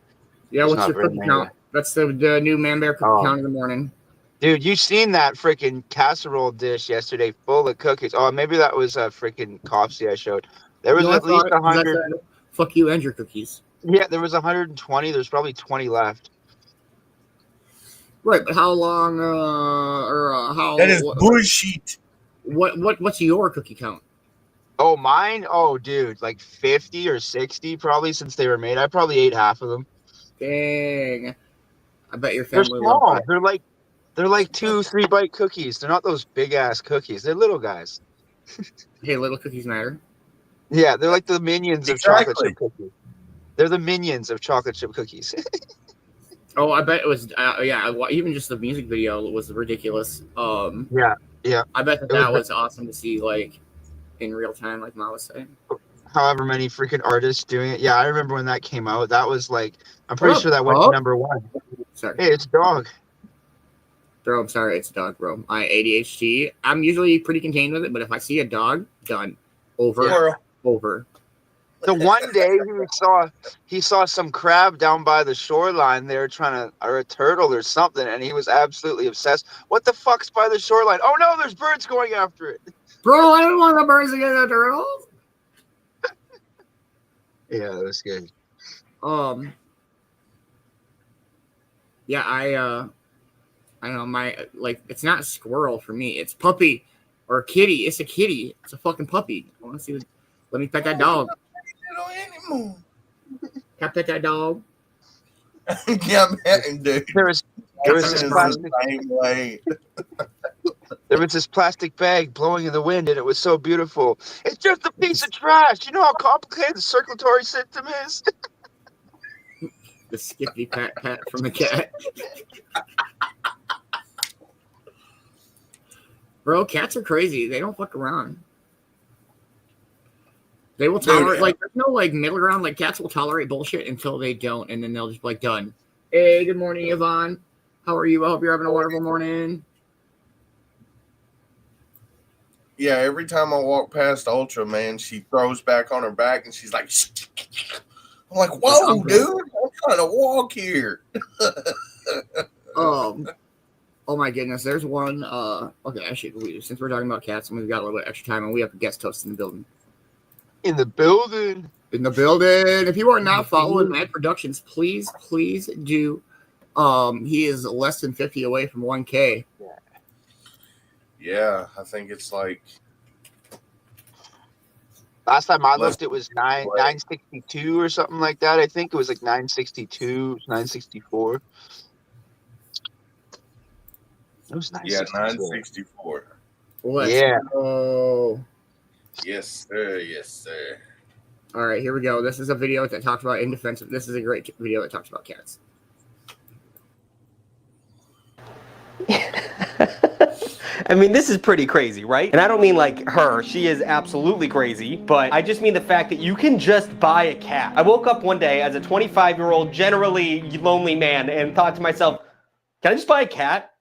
Yeah, It's what's not your very cookie many. count? That's the new Man-Bear cookie count in the morning. Dude, you seen that freaking casserole dish yesterday full of cookies. Oh, maybe that was a freaking Cove-TV I showed. There was at least 100. Fuck you and your cookies. Yeah, there was 120. There's probably 20 left. Right, but how long how That is bullshit. What's your cookie count? Oh, mine? Oh, dude, like 50 or 60 probably since they were made. I probably ate half of them. Dang. I bet your They're family small. loved it. They're like 2-3 bite cookies. They're not those big ass cookies. They're little guys. Hey, little cookies matter. Yeah, they're like the minions of chocolate chip cookies. They're the minions of chocolate chip cookies. Oh, I bet it was. Even just the music video was ridiculous. Yeah. I bet that was awesome to see, like, in real time, like Ma was saying. However many freaking artists doing it. Yeah, I remember when that came out. That was like, I'm pretty sure that went to number 1. Sorry. Hey, it's a dog. Bro, I'm sorry, it's a dog, bro. My ADHD, I'm usually pretty contained with it, but if I see a dog, done. Over. The one day he saw some crab down by the shoreline. They were or a turtle or something, and he was absolutely obsessed. What the fuck's by the shoreline? Oh no, there's birds going after it. Bro, I don't want the birds to get the turtles. Yeah, that was good. Yeah, I don't know, it's not squirrel for me. It's puppy or kitty. It's a kitty. It's a fucking puppy. I want to see. Let me pet that dog. Can I pet that dog? Yeah, man, dude. There was this plastic bag blowing in the wind, and it was so beautiful. It's just a piece of trash. You know how complicated the circulatory system is? The skippy pat from the cat. Bro, cats are crazy. They don't fuck around. They will tolerate, there's no, middle ground. Like, cats will tolerate bullshit until they don't, and then they'll just be like, done. Hey, good morning, Yvonne. How are you? I hope you're having a wonderful morning. Yeah, every time I walk past Ultra, man, she throws back on her back, and she's like, I'm like, whoa, dude, I'm trying to walk here. Oh my goodness, there's one. Okay, actually, since we're talking about cats and we've got a little bit extra time and we have a guest host in the building. In the building. In the building. If you are not following Mad Productions, please do. He is less than 50 away from 1K. Yeah, I think it's like last time I looked, it was 962 or something like that. I think it was like 962, 964. It was 964. Yeah. Oh. Yes, sir. Yes, sir. All right, here we go. This is a video that talks about in defense. This is a great video that talks about cats. I mean, this is pretty crazy, right? And I don't mean like her. She is absolutely crazy. But I just mean the fact that you can just buy a cat. I woke up one day as a 25-year-old, generally lonely man and thought to myself, can I just buy a cat?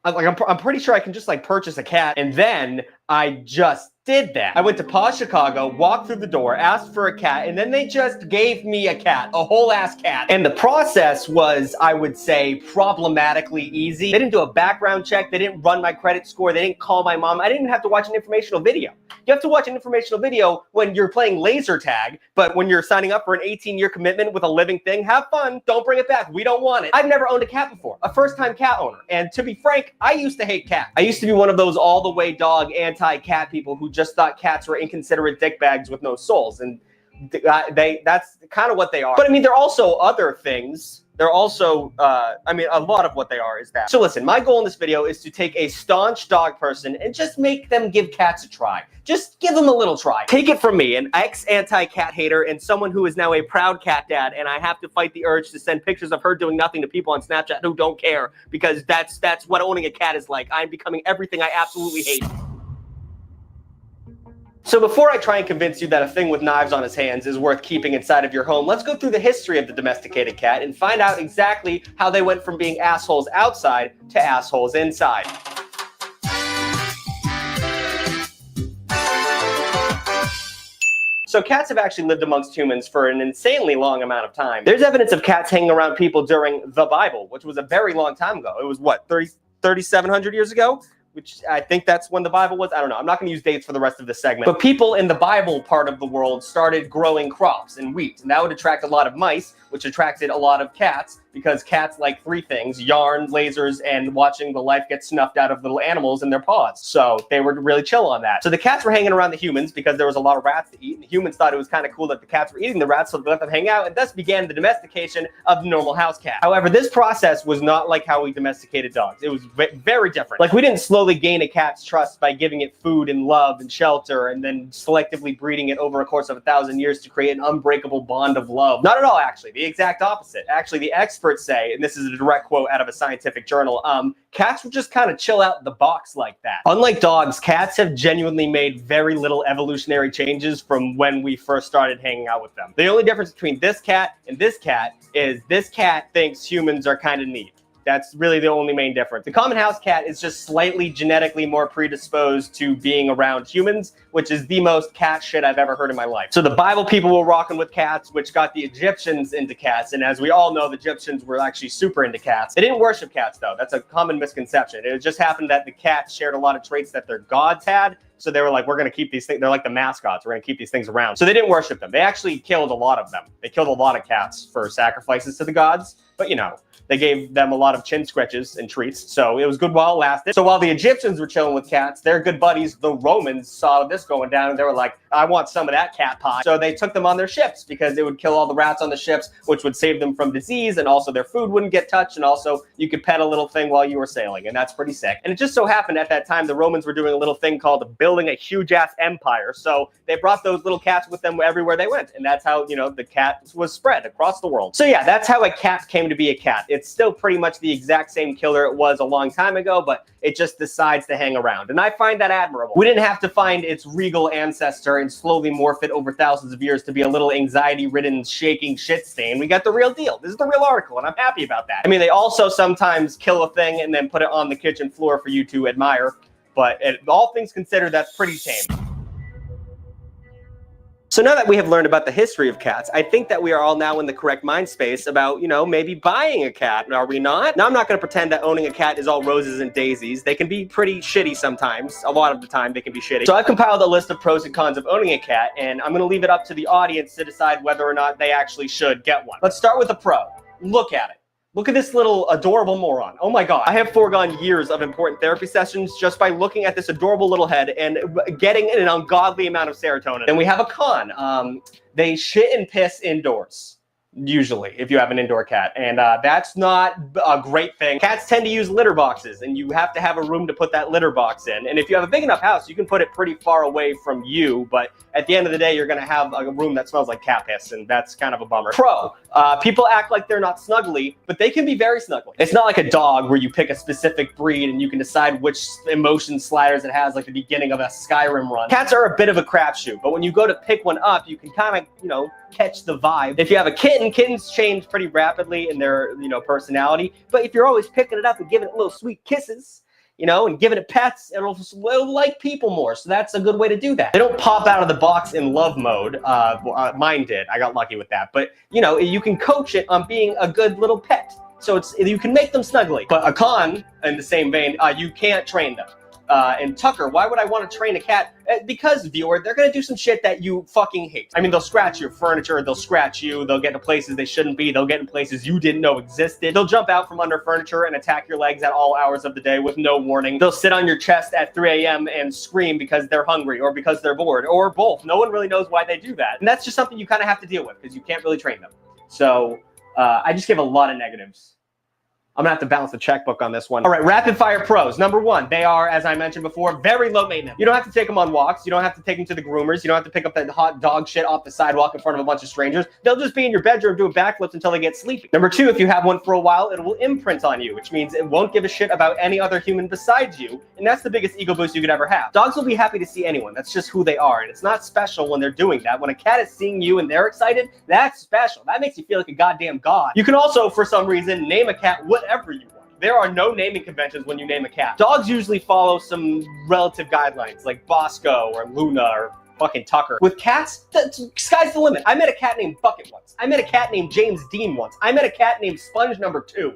I'm pretty sure I can just like purchase a cat. And then I just did that. I went to Paw Chicago, walked through the door, asked for a cat, and then they just gave me a cat, a whole ass cat. And the process was, I would say, problematically easy. They didn't do a background check. They didn't run my credit score. They didn't call my mom. I didn't even have to watch an informational video. You have to watch an informational video when you're playing laser tag, but when you're signing up for an 18-year commitment with a living thing, have fun. Don't bring it back. We don't want it. I've never owned a cat before, a first-time cat owner. And to be frank, I used to hate cats. I used to be one of those all-the-way dog, anti-cat people who just thought cats were inconsiderate dickbags with no souls. And that's kind of what they are. But I mean, they're also other things. They're also, I mean, a lot of what they are is that. So listen, my goal in this video is to take a staunch dog person and just make them give cats a try. Just give them a little try. Take it from me, an ex-anti-cat hater and someone who is now a proud cat dad, and I have to fight the urge to send pictures of her doing nothing to people on Snapchat who don't care, because that's what owning a cat is like. I'm becoming everything I absolutely hate. So before I try and convince you that a thing with knives on his hands is worth keeping inside of your home, let's go through the history of the domesticated cat and find out exactly how they went from being assholes outside to assholes inside. So cats have actually lived amongst humans for an insanely long amount of time. There's evidence of cats hanging around people during the Bible, which was a very long time ago. It was what, 3,700 years ago? Which I think that's when the Bible was. I don't know. I'm not going to use dates for the rest of this segment. But people in the Bible part of the world started growing crops and wheat. And that would attract a lot of mice, which attracted a lot of cats, because cats like three things: yarn, lasers, and watching the life get snuffed out of little animals in their paws. So they were really chill on that. So the cats were hanging around the humans because there was a lot of rats to eat. And the humans thought it was kind of cool that the cats were eating the rats, so they let them hang out. And thus began the domestication of the normal house cat. However, this process was not like how we domesticated dogs. It was very different. Like, we didn't slowly gain a cat's trust by giving it food and love and shelter and then selectively breeding it over a course of 1,000 years to create an unbreakable bond of love. Not at all, actually. The exact opposite. Actually, the experts say, and this is a direct quote out of a scientific journal, cats will just kind of chill out the box like that. Unlike dogs, cats have genuinely made very little evolutionary changes from when we first started hanging out with them. The only difference between this cat and this cat is this cat thinks humans are kind of neat. That's really the only main difference. The common house cat is just slightly genetically more predisposed to being around humans, which is the most cat shit I've ever heard in my life. So the Bible people were rocking with cats, which got the Egyptians into cats. And as we all know, the Egyptians were actually super into cats. They didn't worship cats, though. That's a common misconception. It just happened that the cats shared a lot of traits that their gods had. So they were like, we're going to keep these things. They're like the mascots. We're going to keep these things around. So they didn't worship them. They actually killed a lot of them. They killed a lot of cats for sacrifices to the gods. But, you know, they gave them a lot of chin scratches and treats. So it was good while it lasted. So while the Egyptians were chilling with cats, their good buddies, the Romans, saw this going down. And they were like, I want some of that cat pie. So they took them on their ships because it would kill all the rats on the ships, which would save them from disease. And also their food wouldn't get touched. And also you could pet a little thing while you were sailing. And that's pretty sick. And it just so happened at that time, the Romans were doing a little thing called building a huge ass empire. So they brought those little cats with them everywhere they went. And that's how, you know, the cat was spread across the world. So yeah, that's how a cat came to be a cat. It's still pretty much the exact same killer it was a long time ago, but it just decides to hang around. And I find that admirable. We didn't have to find its regal ancestor and slowly morph it over thousands of years to be a little anxiety-ridden, shaking shit stain. We got the real deal. This is the real article, and I'm happy about that. I mean, they also sometimes kill a thing and then put it on the kitchen floor for you to admire, but all things considered, that's pretty tame. So now that we have learned about the history of cats, I think that we are all now in the correct mind space about, maybe buying a cat, are we not? Now, I'm not going to pretend that owning a cat is all roses and daisies. They can be pretty shitty sometimes. A lot of the time, they can be shitty. So I've compiled a list of pros and cons of owning a cat, and I'm going to leave it up to the audience to decide whether or not they actually should get one. Let's start with the pro. Look at it. Look at this little adorable moron. Oh my God. I have foregone years of important therapy sessions just by looking at this adorable little head and getting an ungodly amount of serotonin. Then we have a con. They shit and piss indoors. Usually, if you have an indoor cat, and that's not a great thing. Cats tend to use litter boxes, and you have to have a room to put that litter box in. And if you have a big enough house, you can put it pretty far away from you, but at the end of the day, you're gonna have a room that smells like cat piss, and that's kind of a bummer. Pro, people act like they're not snuggly, but they can be very snuggly. It's not like a dog where you pick a specific breed and you can decide which emotion sliders it has, like the beginning of a Skyrim run. Cats are a bit of a crapshoot, but when you go to pick one up, you can kind of, catch the vibe. If you have a kitten, kittens change pretty rapidly in their, personality. But if you're always picking it up and giving it little sweet kisses, and giving it pets, it'll like people more. So that's a good way to do that. They don't pop out of the box in love mode. Mine did. I got lucky with that. But, you can coach it on being a good little pet. So you can make them snuggly. But a con, in the same vein, you can't train them. And Tucker, why would I want to train a cat? Because, viewer, they're going to do some shit that you fucking hate. I mean, they'll scratch your furniture, they'll scratch you, they'll get into places they shouldn't be, they'll get in places you didn't know existed. They'll jump out from under furniture and attack your legs at all hours of the day with no warning. They'll sit on your chest at 3 a.m. and scream because they're hungry or because they're bored or both. No one really knows why they do that. And that's just something you kind of have to deal with because you can't really train them. So I just give a lot of negatives. I'm gonna have to balance the checkbook on this one. All right, rapid fire pros. Number one, they are, as I mentioned before, very low maintenance. You don't have to take them on walks. You don't have to take them to the groomers. You don't have to pick up that hot dog shit off the sidewalk in front of a bunch of strangers. They'll just be in your bedroom doing backflips until they get sleepy. Number two, if you have one for a while, it will imprint on you, which means it won't give a shit about any other human besides you. And that's the biggest ego boost you could ever have. Dogs will be happy to see anyone. That's just who they are. And it's not special when they're doing that. When a cat is seeing you and they're excited, that's special. That makes you feel like a goddamn god. You can also, for some reason, name a cat whatever you want. There are no naming conventions when you name a cat. Dogs usually follow some relative guidelines like Bosco or Luna or fucking Tucker. With cats, the sky's the limit. I met a cat named Bucket once. I met a cat named James Dean once. I met a cat named Sponge number 2.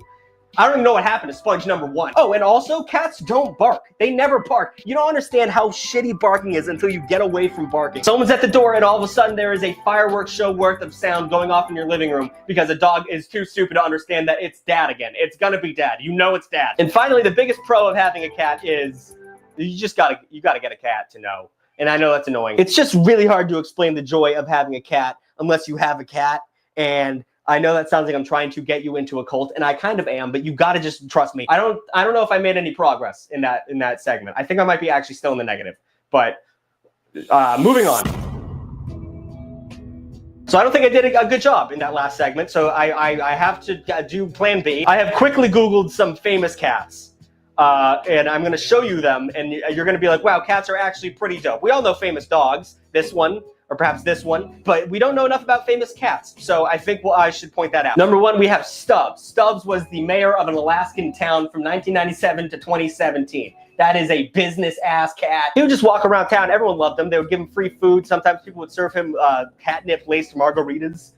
I don't even know what happened to Sponge number 1. Oh, and also, cats don't bark. They never bark. You don't understand how shitty barking is until you get away from barking. Someone's at the door and all of a sudden there is a fireworks show worth of sound going off in your living room because a dog is too stupid to understand that it's dad again. It's gonna be dad. You know it's dad. And finally, the biggest pro of having a cat is you gotta get a cat to know. And I know that's annoying. It's just really hard to explain the joy of having a cat unless you have a cat. And I know that sounds like I'm trying to get you into a cult, and I kind of am, but you got to just trust me. I don't know if I made any progress in that segment. I think I might be actually still in the negative. But moving on. So I don't think I did a good job in that last segment. So I have to do plan B. I have quickly Googled some famous cats. And I'm going to show you them, and you're going to be like, wow, cats are actually pretty dope. We all know famous dogs. This one. Or perhaps this one, but we don't know enough about famous cats, so I think I should point that out. Number one, we have Stubbs. Stubbs was the mayor of an Alaskan town from 1997 to 2017. That is a business-ass cat. He would just walk around town. Everyone loved him. They would give him free food. Sometimes people would serve him catnip-laced margaritas,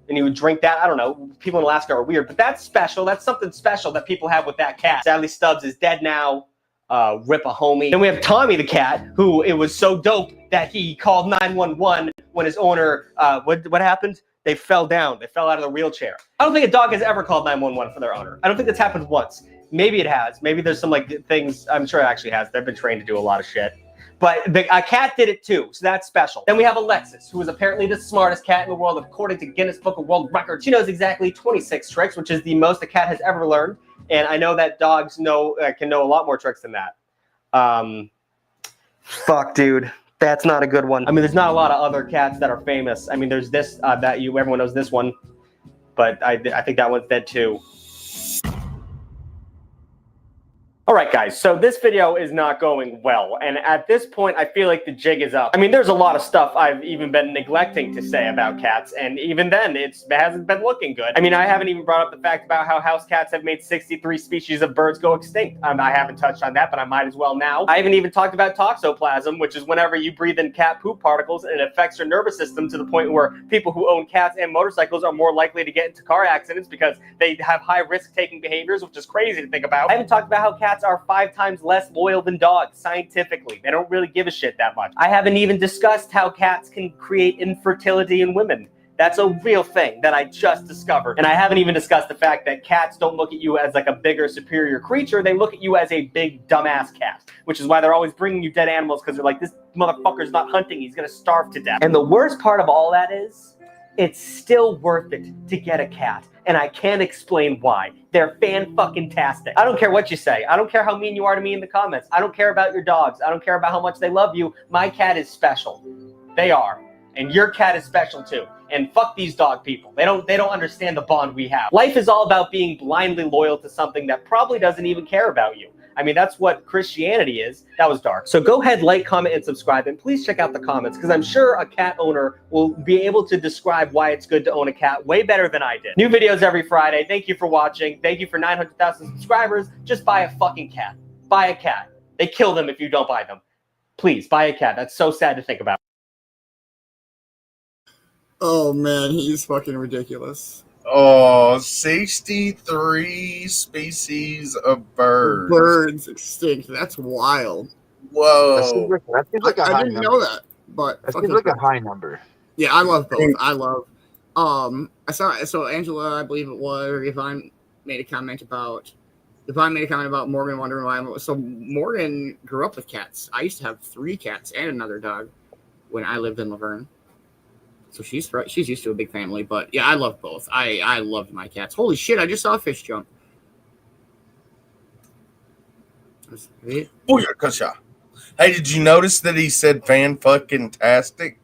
and he would drink that. I don't know. People in Alaska are weird, but that's special. That's something special that people have with that cat. Sadly, Stubbs is dead now. Rip a homie. Then we have Tommy the cat, who it was so dope that he called 911 when his owner, what happened? They fell down. They fell out of the wheelchair. I don't think a dog has ever called 911 for their owner. I don't think that's happened once. Maybe it has. Maybe there's some things, I'm sure it actually has. They've been trained to do a lot of shit. But a cat did it too, so that's special. Then we have Alexis, who is apparently the smartest cat in the world according to Guinness Book of World Records. She knows exactly 26 tricks, which is the most a cat has ever learned. And I know that dogs can know a lot more tricks than that. Fuck, dude. That's not a good one. I mean, there's not a lot of other cats that are famous. I mean, there's this, everyone knows this one. But I think that one's dead too. All right, guys, so this video is not going well, and at this point, I feel like the jig is up. I mean, there's a lot of stuff I've even been neglecting to say about cats, and even then, it hasn't been looking good. I mean, I haven't even brought up the fact about how house cats have made 63 species of birds go extinct. I haven't touched on that, but I might as well now. I haven't even talked about toxoplasm, which is whenever you breathe in cat poop particles, and it affects your nervous system to the point where people who own cats and motorcycles are more likely to get into car accidents because they have high risk-taking behaviors, which is crazy to think about. I haven't talked about how cats are 5 times less loyal than dogs, scientifically. They don't really give a shit that much. I haven't even discussed how cats can create infertility in women. That's a real thing that I just discovered. And I haven't even discussed the fact that cats don't look at you as like a bigger, superior creature. They look at you as a big, dumbass cat, which is why they're always bringing you dead animals, because they're like, this motherfucker's not hunting. He's gonna starve to death. And the worst part of all that is, it's still worth it to get a cat. And I can't explain why. They're fan-fucking-tastic. I don't care what you say. I don't care how mean you are to me in the comments. I don't care about your dogs. I don't care about how much they love you. My cat is special. They are. And your cat is special too. And fuck these dog people. They don't understand the bond we have. Life is all about being blindly loyal to something that probably doesn't even care about you. I mean, that's what Christianity is. That was dark. So go ahead, like, comment, and subscribe, and please check out the comments, because I'm sure a cat owner will be able to describe why it's good to own a cat way better than I did. New videos every Friday. Thank you for watching. Thank you for 900,000 subscribers. Just buy a fucking cat. Buy a cat. They kill them if you don't buy them. Please, buy a cat. That's so sad to think about. Oh, man, he's fucking ridiculous. Oh, 63 species of birds. Birds extinct. That's wild. Whoa. That seems like a high I didn't number. know that, but That seems like a high number. Yeah, I love both. I love. I saw. So Angela, I believe it was, or Yvonne made a comment about Morgan wondering why. So Morgan grew up with cats. I used to have 3 cats and another dog when I lived in Laverne. So she's used to a big family, but yeah, I love both. I loved my cats. Holy shit! I just saw a fish jump. That's great. Booyakasha. Hey, did you notice that he said fan-fucking-tastic?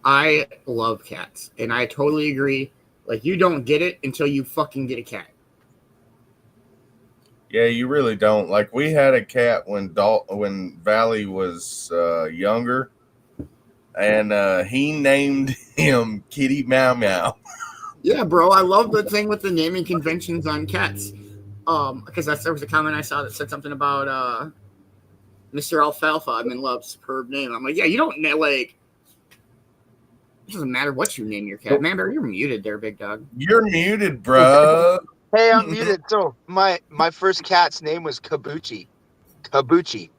I love cats, and I totally agree. Like, you don't get it until you fucking get a cat. Yeah, you really don't. Like, we had a cat when Valley was younger, and he named him Kitty Meow Meow. Yeah, bro, I love the thing with the naming conventions on cats. Because there was a comment I saw that said something about Mr. Alfalfa. I'm in love, superb name. I'm like, yeah, you don't like. It doesn't matter what you name your cat. Man-Bear, you're muted there, big dog. You're muted, bro. Hey, I'm muted. So my first cat's name was Kabuchi. Kabuchi.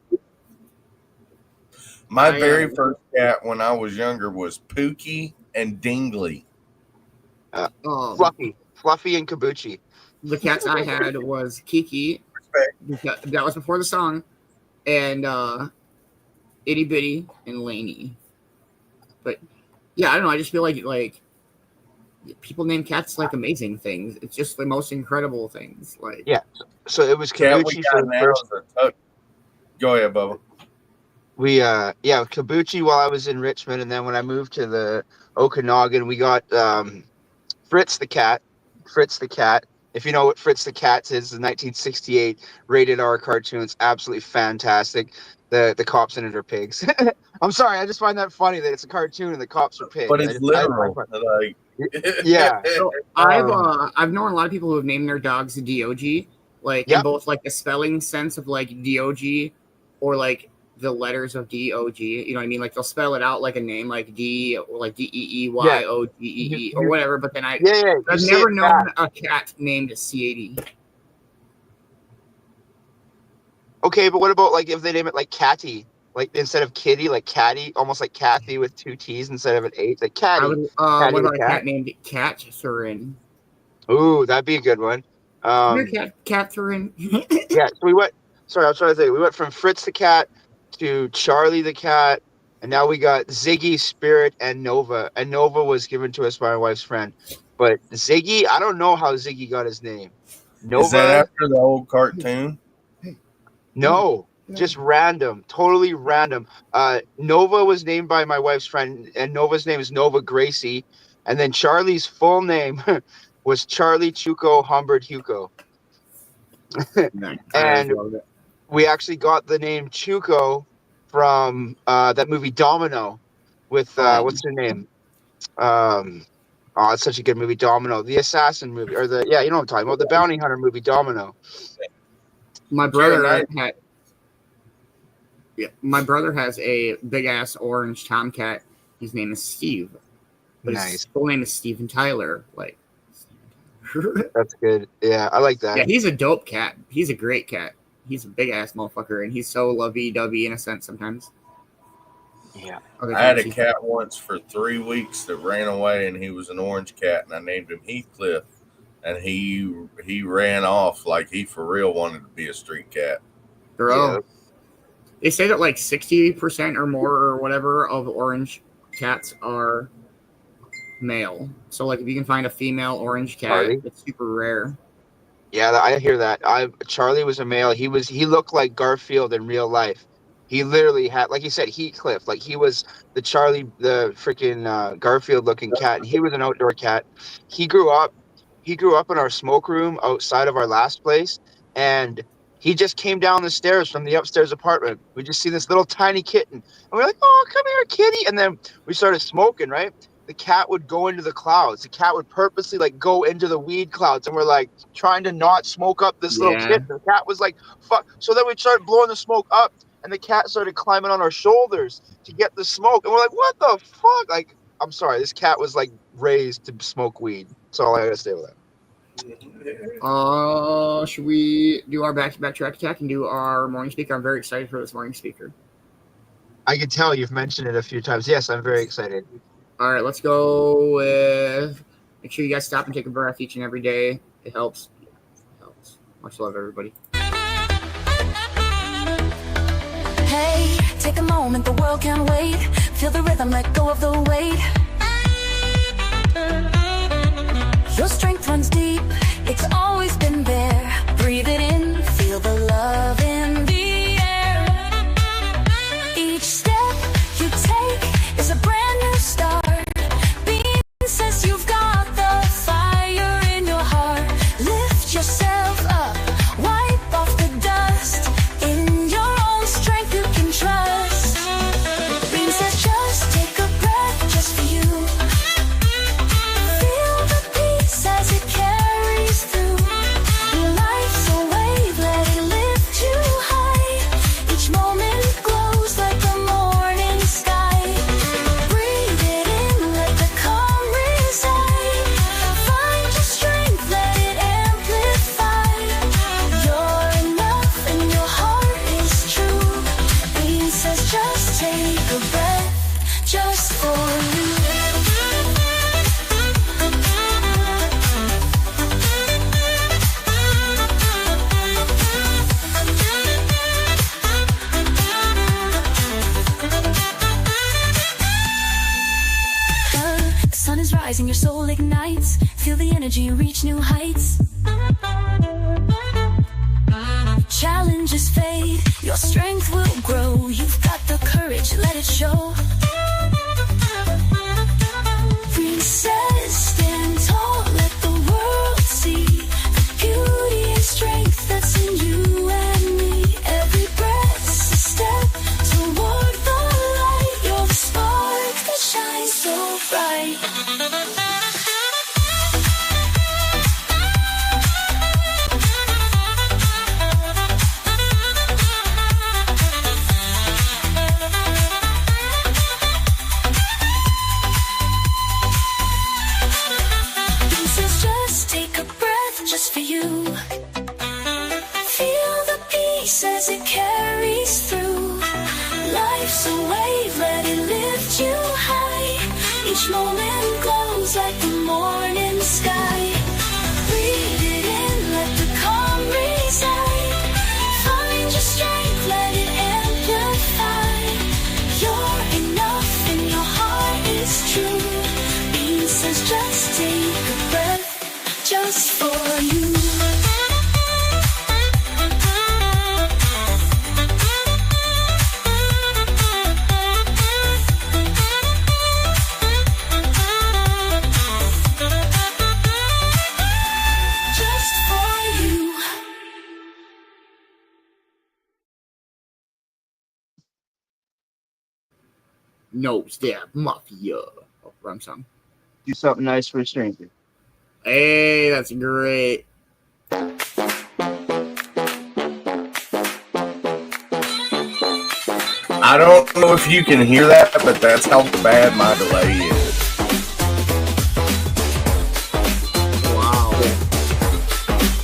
My very first cat when I was younger was Pookie and Dingley. Fluffy and Kabuchi. The cats I had was Kiki. That was before the song. And Itty Bitty and Laney. But yeah, I don't know. I just feel like people name cats like amazing things. It's just the most incredible things. Like, yeah. So it was Kabuchi for the first. Go ahead, Bubba. Kabuchi while I was in Richmond, and then when I moved to the Okanagan, we got Fritz the cat. Fritz the cat. If you know what Fritz the cat is, the 1968 rated R cartoons, absolutely fantastic. The cops in it are pigs. I'm sorry, I just find that funny that it's a cartoon and the cops are pigs. But it's literal. Yeah. So I've known a lot of people who have named their dogs DOG, like in both like the spelling sense of like DOG or like the letters of DOG. You know what I mean? Like they'll spell it out like a name, like D or like DEEYOGEE or whatever. But then I've never known a cat named CAD. Okay, but what about like if they name it like Catty? Like instead of Kitty, like Catty, almost like Kathy with 2 T's instead of an H, like Catty. What about a cat named Catherine? Ooh, that'd be a good one. Catherine. Yeah, so we went. Sorry, I was trying to say we went from Fritz the cat to Charlie the cat, and now we got Ziggy, Spirit, and Nova. And Nova was given to us by my wife's friend, but Ziggy, I don't know how Ziggy got his name. Nova. Is that after the old cartoon? No. Just random, totally random. Nova was named by my wife's friend, and Nova's name is Nova Gracie. And then Charlie's full name was Charlie Chuko Humbert Hugo. And we actually got the name Chuko from that movie Domino with what's her name? Oh, it's such a good movie, Domino, the assassin movie, or you know what I'm talking about, the bounty hunter movie, Domino. My brother has a big ass orange tomcat. His name is Steve. But his full name is Steven Tyler. Like, that's good. Yeah, I like that. Yeah, he's a dope cat. He's a great cat. He's a big ass motherfucker, and he's so lovey-dovey in a sense sometimes. Yeah. I had a cat once for 3 weeks that ran away, and he was an orange cat, and I named him Heathcliff, and he ran off like he for real wanted to be a street cat. Bro, yeah. They say that like 60% or more or whatever of orange cats are male. So like if you can find a female orange cat, it's super rare. Yeah, I hear that. Charlie was a male. He looked like Garfield in real life. He literally had, like you said, Heathcliff. Like he was the freaking Garfield looking cat. And he was an outdoor cat. He grew up in our smoke room outside of our last place, and he just came down the stairs from the upstairs apartment. We just see this little tiny kitten, and we're like, "Oh, come here, kitty!" And then we started smoking. Right, the cat would go into the clouds. The cat would purposely like go into the weed clouds, and we're like trying to not smoke up this little kitten. The cat was like, "Fuck!" So then we started blowing the smoke up. And the cat started climbing on our shoulders to get the smoke. And we're like, what the fuck? Like, I'm sorry. This cat was, like, raised to smoke weed. That's all I got to say with that. Should we do our back-to-back track attack and do our morning speaker? I'm very excited for this morning speaker. I can tell you've mentioned it a few times. Yes, I'm very excited. All right, let's go with... Make sure you guys stop and take a breath each and every day. It helps. Much love, everybody. Hey, take a moment, the world can't wait. Feel the rhythm, let go of the weight. Your strength runs deep, it's always been there. Breathe it in, feel the love in the air. Each step you take is a brand new start. Beanz says you've got the fire in your heart. Lift yourself up, wipe off the dust. In your own strength you can trust. Beanz says just take a breath just for you. Feel the peace as it carries through. Life's a wave, let it lift you high. Each moment glows like the morning sky. Breathe it in, let the calm reside. Find your strength, let it amplify. You're enough and your heart is true. Beanz says just take a breath just for you. The sun is rising, your soul ignites. Feel the energy reach new heights. Challenges fade, your strength will grow. You've got the courage, let it show. Beanz says stand tall, let the world see the beauty and strength that's in you and me. Every breath's a step toward the light. You're the spark that shines so bright. Beanz says just take a breath just for you. Feel the peace as it carries through. Life's a wave, let it lift you high. Each moment glows No Stab Mafia. Oh, wrong song. Do something nice for a stranger. Hey, that's great. I don't know if you can hear that, but that's how bad my delay is. Wow.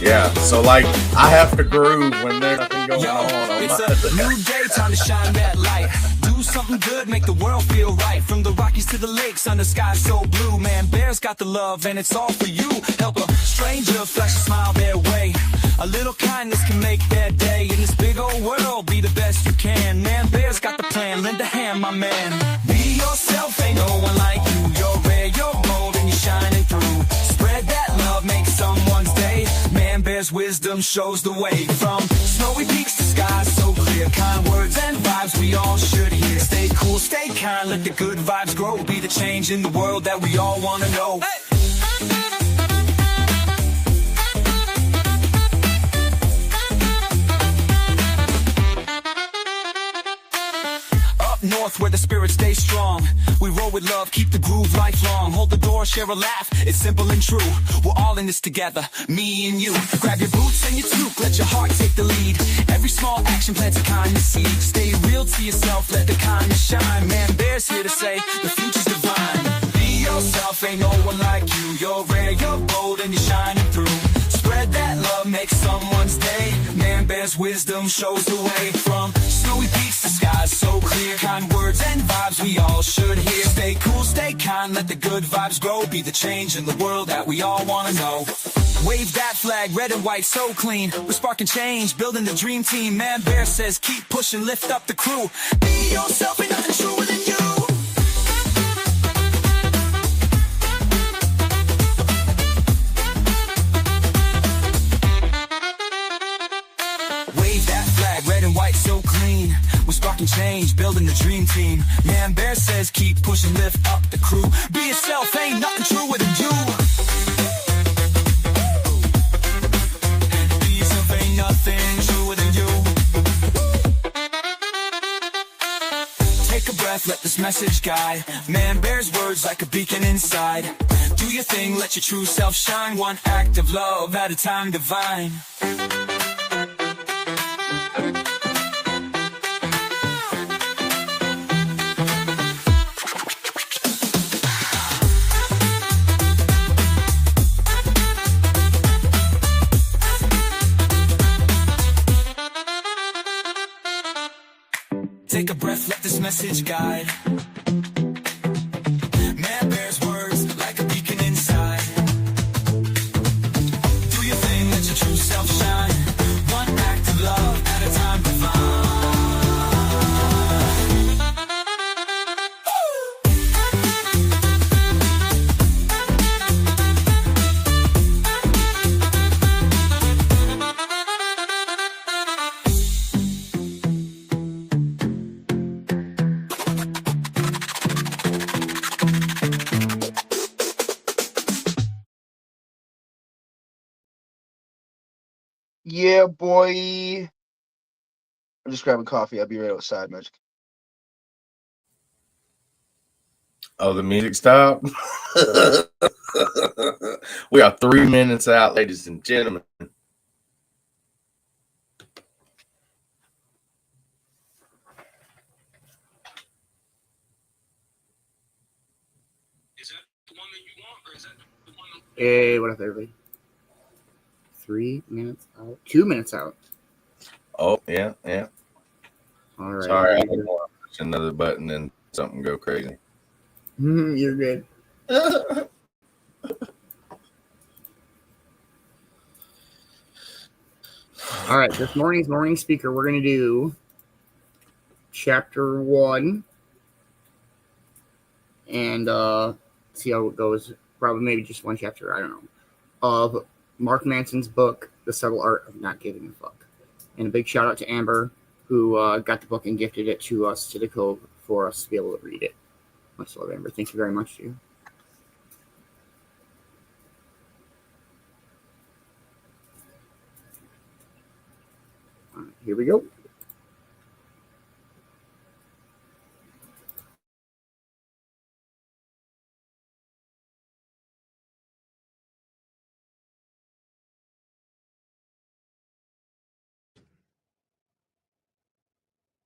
Yeah, so like I have to groove when there's nothing going on. It's a new day, time to shine that light. Do something good, make the world feel right. From the Rockies to the lakes, under sky so blue. Man-Bear's got the love, and it's all for you. Help a stranger, flash a smile their way. A little kindness can make their day. In this big old world, be the best you can. Man-Bear's got the plan, lend a hand, my man. Be yourself, ain't no one like you. You're rare, you're bold, and you're shining through. Spread that love, make someone's day. Man-Bear's wisdom shows the way. From snowy peaks to skies so clear. Kind words and vibes we all should hear. Stay cool, stay kind, let the good vibes grow. Be the change in the world that we all want to know. Hey! North where the spirit stays strong. We roll with love, keep the groove lifelong. Hold the door, share a laugh, it's simple and true. We're all in this together, me and you. Grab your boots and your toque, let your heart take the lead. Every small action plants a kindness seed. Stay real to yourself, let the kindness shine. Man-Bear's here to say, the future's divine. Be yourself, ain't no one like you. You're rare, you're bold, and you're shining through. Spread that love, make someone's day. Man-Bear's wisdom shows the way. From snowy peaks to skies so clear. Kind words and vibes we all should hear. Stay cool, stay kind, let the good vibes grow. Be the change in the world that we all want to know. Wave that flag, red and white, so clean. We're sparking change, building the dream team. Man-Bear says keep pushing, lift up the crew. Be yourself, ain't nothing truer than you. So clean, we're sparking change, building the dream team. Man-Bear says keep pushing, lift up the crew. Be yourself, ain't nothing truer than you. Be yourself, ain't nothing truer than you. Take a breath, let this message guide. Man-Bear's words like a beacon inside. Do your thing, let your true self shine. One act of love at a time divine. Take a breath, let this message guide. Man-Bear's words like a beacon inside. Do your thing, let your true self shine. One act of love at a time divine. Yeah, boy. I'm just grabbing coffee. I'll be right outside, Magic. Oh, the music stopped. We are 3 minutes out, ladies and gentlemen. Hey, what up, everybody? 3 minutes out. 2 minutes out. Oh, yeah. All right. Sorry, I didn't want to push another button and something go crazy. You're good. All right, this morning's morning speaker, we're going to do chapter 1 and see how it goes. Probably maybe just one chapter, I don't know, of Mark Manson's book, The Subtle Art of Not Giving a Fuck. And a big shout out to Amber, who got the book and gifted it to us, to the Cove, for us to be able to read it. Much love, Amber. Thank you very much to you. All right, here we go.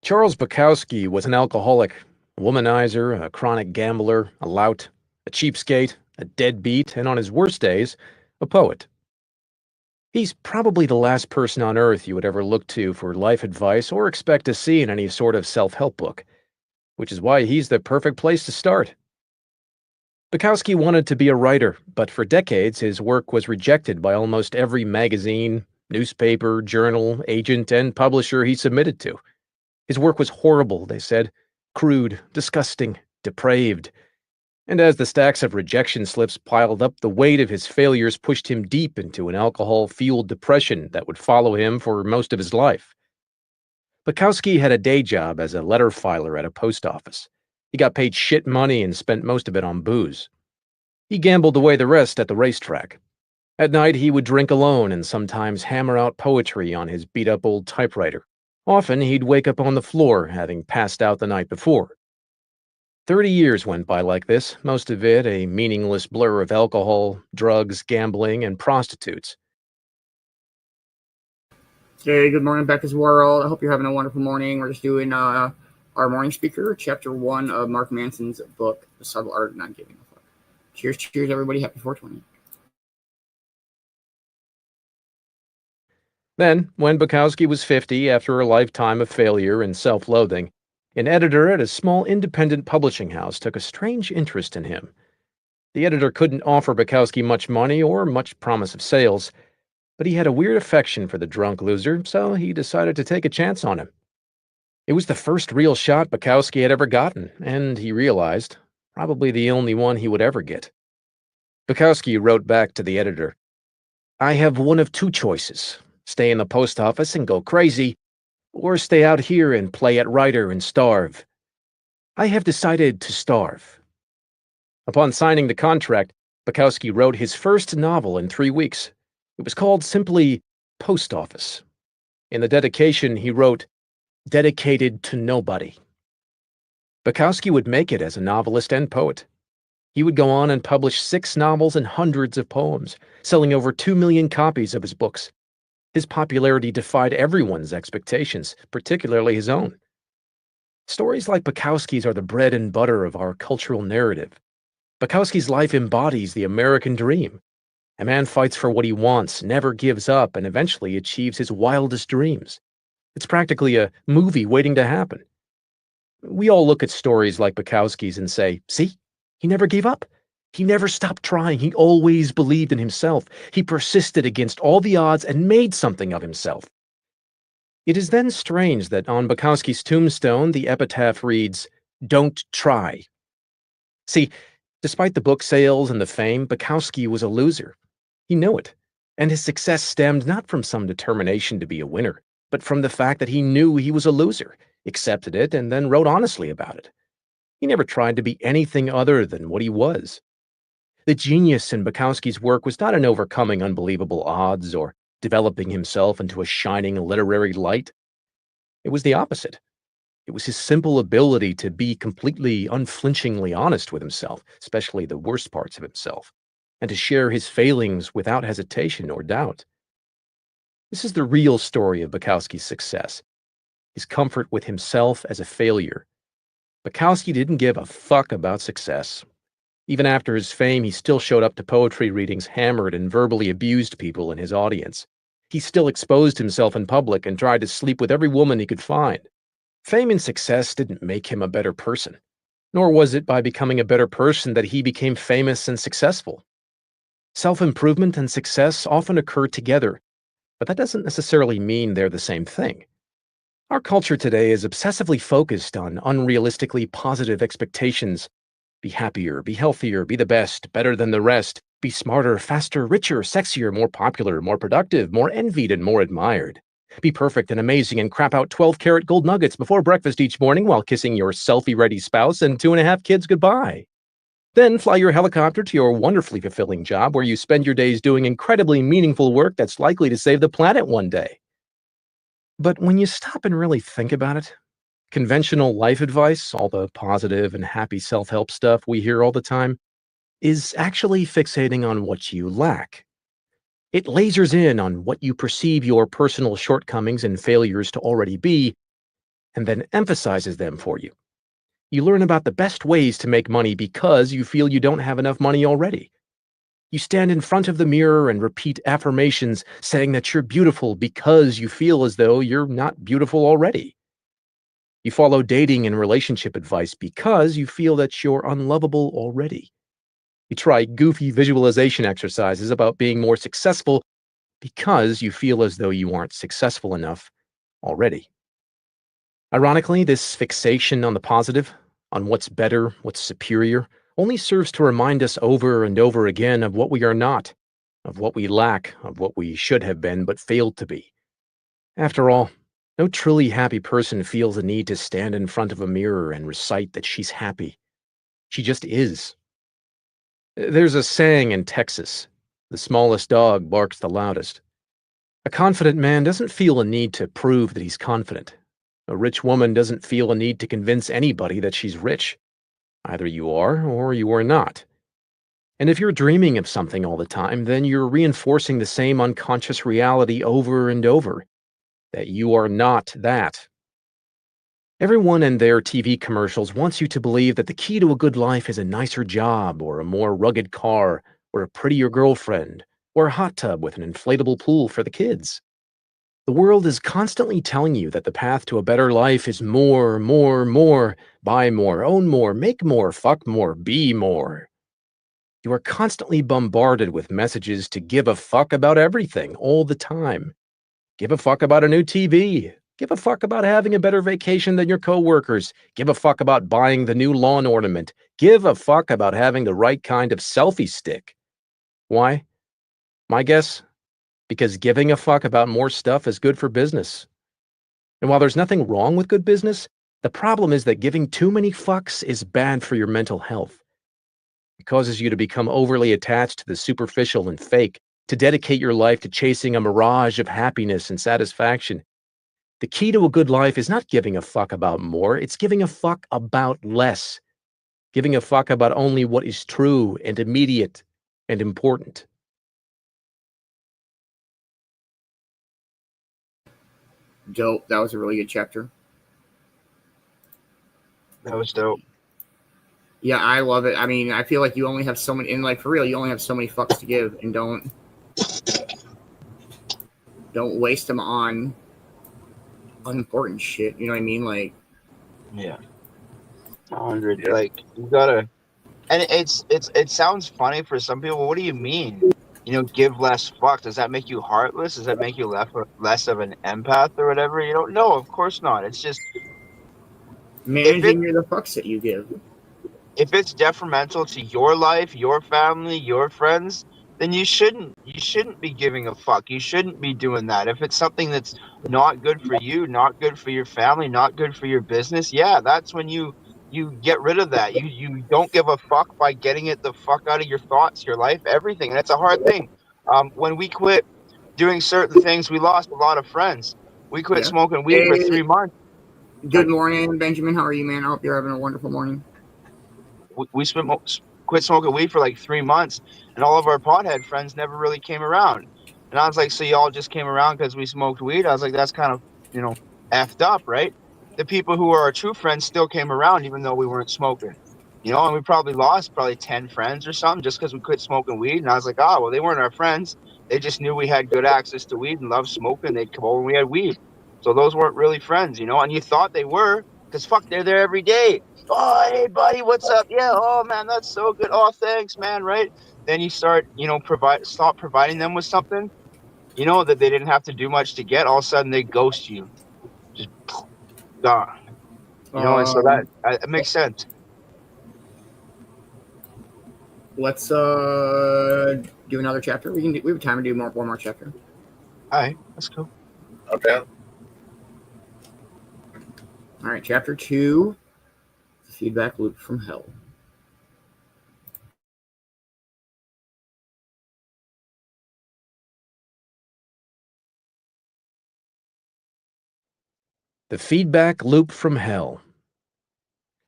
Charles Bukowski was an alcoholic, a womanizer, a chronic gambler, a lout, a cheapskate, a deadbeat, and on his worst days, a poet. He's probably the last person on earth you would ever look to for life advice or expect to see in any sort of self-help book, which is why he's the perfect place to start. Bukowski wanted to be a writer, but for decades his work was rejected by almost every magazine, newspaper, journal, agent, and publisher he submitted to. His work was horrible, they said, crude, disgusting, depraved. And as the stacks of rejection slips piled up, the weight of his failures pushed him deep into an alcohol-fueled depression that would follow him for most of his life. Bukowski had a day job as a letter filer at a post office. He got paid shit money and spent most of it on booze. He gambled away the rest at the racetrack. At night, he would drink alone and sometimes hammer out poetry on his beat-up old typewriter. Often, he'd wake up on the floor, having passed out the night before. 30 years went by like this, most of it a meaningless blur of alcohol, drugs, gambling, and prostitutes. Hey, good morning, Becca's World. I hope you're having a wonderful morning. We're just doing our morning speaker, chapter 1 of Mark Manson's book, The Subtle Art of Not Giving a Fuck. Cheers, cheers, everybody. Happy 420. Then, when Bukowski was 50, after a lifetime of failure and self-loathing, an editor at a small independent publishing house took a strange interest in him. The editor couldn't offer Bukowski much money or much promise of sales, but he had a weird affection for the drunk loser, so he decided to take a chance on him. It was the first real shot Bukowski had ever gotten, and he realized, probably the only one he would ever get. Bukowski wrote back to the editor, "I have one of two choices. Stay in the post office and go crazy, or stay out here and play at writer and starve. I have decided to starve." Upon signing the contract, Bukowski wrote his first novel in 3 weeks. It was called simply Post Office. In the dedication, he wrote, "Dedicated to nobody." Bukowski would make it as a novelist and poet. He would go on and publish 6 novels and hundreds of poems, selling over 2 million copies of his books. His popularity defied everyone's expectations, particularly his own. Stories like Bukowski's are the bread and butter of our cultural narrative. Bukowski's life embodies the American dream. A man fights for what he wants, never gives up, and eventually achieves his wildest dreams. It's practically a movie waiting to happen. We all look at stories like Bukowski's and say, see, he never gave up. He never stopped trying. He always believed in himself. He persisted against all the odds and made something of himself. It is then strange that on Bukowski's tombstone, the epitaph reads, "Don't try." See, despite the book sales and the fame, Bukowski was a loser. He knew it, and his success stemmed not from some determination to be a winner, but from the fact that he knew he was a loser, accepted it, and then wrote honestly about it. He never tried to be anything other than what he was. The genius in Bukowski's work was not in overcoming unbelievable odds or developing himself into a shining literary light. It was the opposite. It was his simple ability to be completely, unflinchingly honest with himself, especially the worst parts of himself, and to share his failings without hesitation or doubt. This is the real story of Bukowski's success, his comfort with himself as a failure. Bukowski didn't give a fuck about success. Even after his fame, he still showed up to poetry readings, hammered and verbally abused people in his audience. He still exposed himself in public and tried to sleep with every woman he could find. Fame and success didn't make him a better person, nor was it by becoming a better person that he became famous and successful. Self-improvement and success often occur together, but that doesn't necessarily mean they're the same thing. Our culture today is obsessively focused on unrealistically positive expectations. Be happier, be healthier, be the best, better than the rest, be smarter, faster, richer, sexier, more popular, more productive, more envied, and more admired. Be perfect and amazing and crap out 12-karat gold nuggets before breakfast each morning while kissing your selfie-ready spouse and 2.5 kids goodbye. Then fly your helicopter to your wonderfully fulfilling job where you spend your days doing incredibly meaningful work that's likely to save the planet one day. But when you stop and really think about it, conventional life advice, all the positive and happy self-help stuff we hear all the time, is actually fixating on what you lack. It lasers in on what you perceive your personal shortcomings and failures to already be, and then emphasizes them for you. You learn about the best ways to make money because you feel you don't have enough money already. You stand in front of the mirror and repeat affirmations saying that you're beautiful because you feel as though you're not beautiful already. You follow dating and relationship advice because you feel that you're unlovable already. You try goofy visualization exercises about being more successful because you feel as though you aren't successful enough already. Ironically, this fixation on the positive, on what's better, what's superior, only serves to remind us over and over again of what we are not, of what we lack, of what we should have been but failed to be. After all, no truly happy person feels the need to stand in front of a mirror and recite that she's happy. She just is. There's a saying in Texas, the smallest dog barks the loudest. A confident man doesn't feel a need to prove that he's confident. A rich woman doesn't feel a need to convince anybody that she's rich. Either you are or you are not. And if you're dreaming of something all the time, then you're reinforcing the same unconscious reality over and over, that you are not that. Everyone in their TV commercials wants you to believe that the key to a good life is a nicer job, or a more rugged car, or a prettier girlfriend, or a hot tub with an inflatable pool for the kids. The world is constantly telling you that the path to a better life is more, more, more, buy more, own more, make more, fuck more, be more. You are constantly bombarded with messages to give a fuck about everything all the time. Give a fuck about a new TV. Give a fuck about having a better vacation than your coworkers. Give a fuck about buying the new lawn ornament. Give a fuck about having the right kind of selfie stick. Why? My guess? Because giving a fuck about more stuff is good for business. And while there's nothing wrong with good business, the problem is that giving too many fucks is bad for your mental health. It causes you to become overly attached to the superficial and fake, to dedicate your life to chasing a mirage of happiness and satisfaction. The key to a good life is not giving a fuck about more, it's giving a fuck about less. Giving a fuck about only what is true and immediate and important. Dope. That was a really good chapter. That was dope. Yeah, I love it. I mean, I feel like you only have so many, and like for real, you only have so many fucks to give, and don't waste them on unimportant shit. You know what I mean? Like, Yeah. 100. Like, you gotta, and it sounds funny for some people. What do you mean? You know, give less fuck. Does that make you heartless? Does that make you less of an empath or whatever? You don't know. Of course not. It's just managing the fucks that you give. If it's detrimental to your life, your family, your friends, then you shouldn't be giving a fuck. You shouldn't be doing that. If it's something that's not good for you, not good for your family, not good for your business, yeah, that's when you get rid of that. You don't give a fuck by getting it the fuck out of your thoughts, your life, everything. And it's a hard thing. When we quit doing certain things, we lost a lot of friends. We quit smoking weed for 3 months. Good morning, Benjamin. How are you, man? I hope you're having a wonderful morning. We quit smoking weed for like 3 months, and all of our pothead friends never really came around. And I was like, so y'all just came around because we smoked weed? I was like, that's kind of, effed up, right? The people who are our true friends still came around even though we weren't smoking, and we probably lost 10 friends or something just because we quit smoking weed. And I was like, well, they weren't our friends. They just knew we had good access to weed and loved smoking. They'd come over and we had weed. So those weren't really friends, and you thought they were because, fuck, they're there every day. Oh, hey, buddy, what's up? Yeah, oh, man, that's so good. Oh, thanks, man, right? Then you start, stop providing them with something, that they didn't have to do much to get. All of a sudden, they ghost you. Just gone. And so that it makes sense. Let's do another chapter. We have time to do one more chapter. All right, let's go. Okay. All right, chapter 2. Feedback loop from hell. The feedback loop from hell.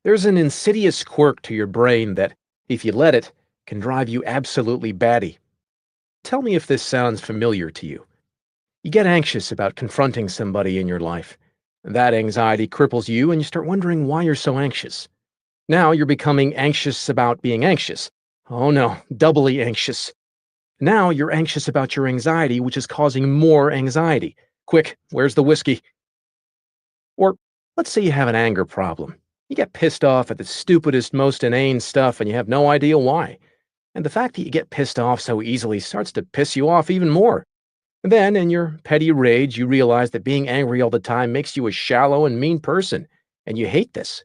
There's an insidious quirk to your brain that, if you let it, can drive you absolutely batty. Tell me if this sounds familiar to you. You get anxious about confronting somebody in your life. That anxiety cripples you, and you start wondering why you're so anxious. Now you're becoming anxious about being anxious. Oh no, doubly anxious. Now you're anxious about your anxiety, which is causing more anxiety. Quick, where's the whiskey? Or let's say you have an anger problem. You get pissed off at the stupidest, most inane stuff, and you have no idea why. And the fact that you get pissed off so easily starts to piss you off even more. And then, in your petty rage, you realize that being angry all the time makes you a shallow and mean person, and you hate this.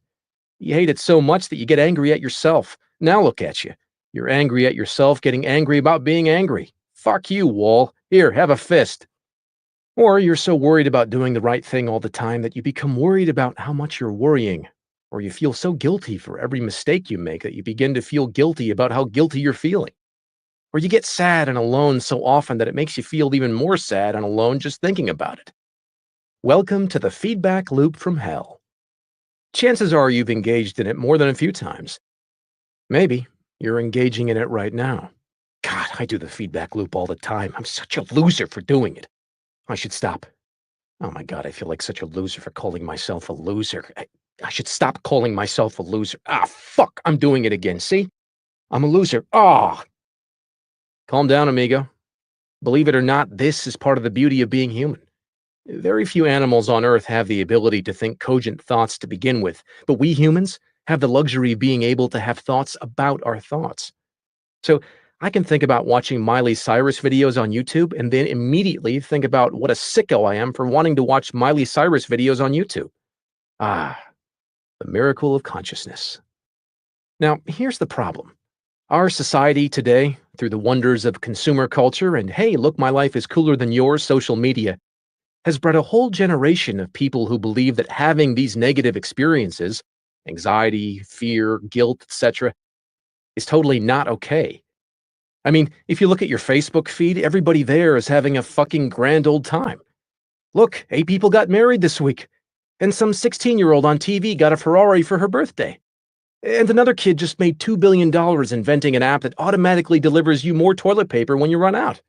You hate it so much that you get angry at yourself. Now look at you. You're angry at yourself, getting angry about being angry. Fuck you, Wall. Here, have a fist. Or you're so worried about doing the right thing all the time that you become worried about how much you're worrying. Or you feel so guilty for every mistake you make that you begin to feel guilty about how guilty you're feeling. Or you get sad and alone so often that it makes you feel even more sad and alone just thinking about it. Welcome to the feedback loop from hell. Chances are you've engaged in it more than a few times. Maybe you're engaging in it right now. God, I do the feedback loop all the time. I'm such a loser for doing it. I should stop. Oh my God, I feel like such a loser for calling myself a loser. I should stop calling myself a loser. Ah, fuck, I'm doing it again, see? I'm a loser. Ah! Calm down, amigo. Believe it or not, this is part of the beauty of being human. Very few animals on Earth have the ability to think cogent thoughts to begin with, but we humans have the luxury of being able to have thoughts about our thoughts. So I can think about watching Miley Cyrus videos on YouTube and then immediately think about what a sicko I am for wanting to watch Miley Cyrus videos on YouTube. Ah, the miracle of consciousness. Now, here's the problem. Our society today, through the wonders of consumer culture and hey, look, my life is cooler than yours, social media, has bred a whole generation of people who believe that having these negative experiences, anxiety, fear, guilt, etc., is totally not okay. I mean, if you look at your Facebook feed, everybody there is having a fucking grand old time. Look, 8 people got married this week, and some 16-year-old on TV got a Ferrari for her birthday. And another kid just made $2 billion inventing an app that automatically delivers you more toilet paper when you run out.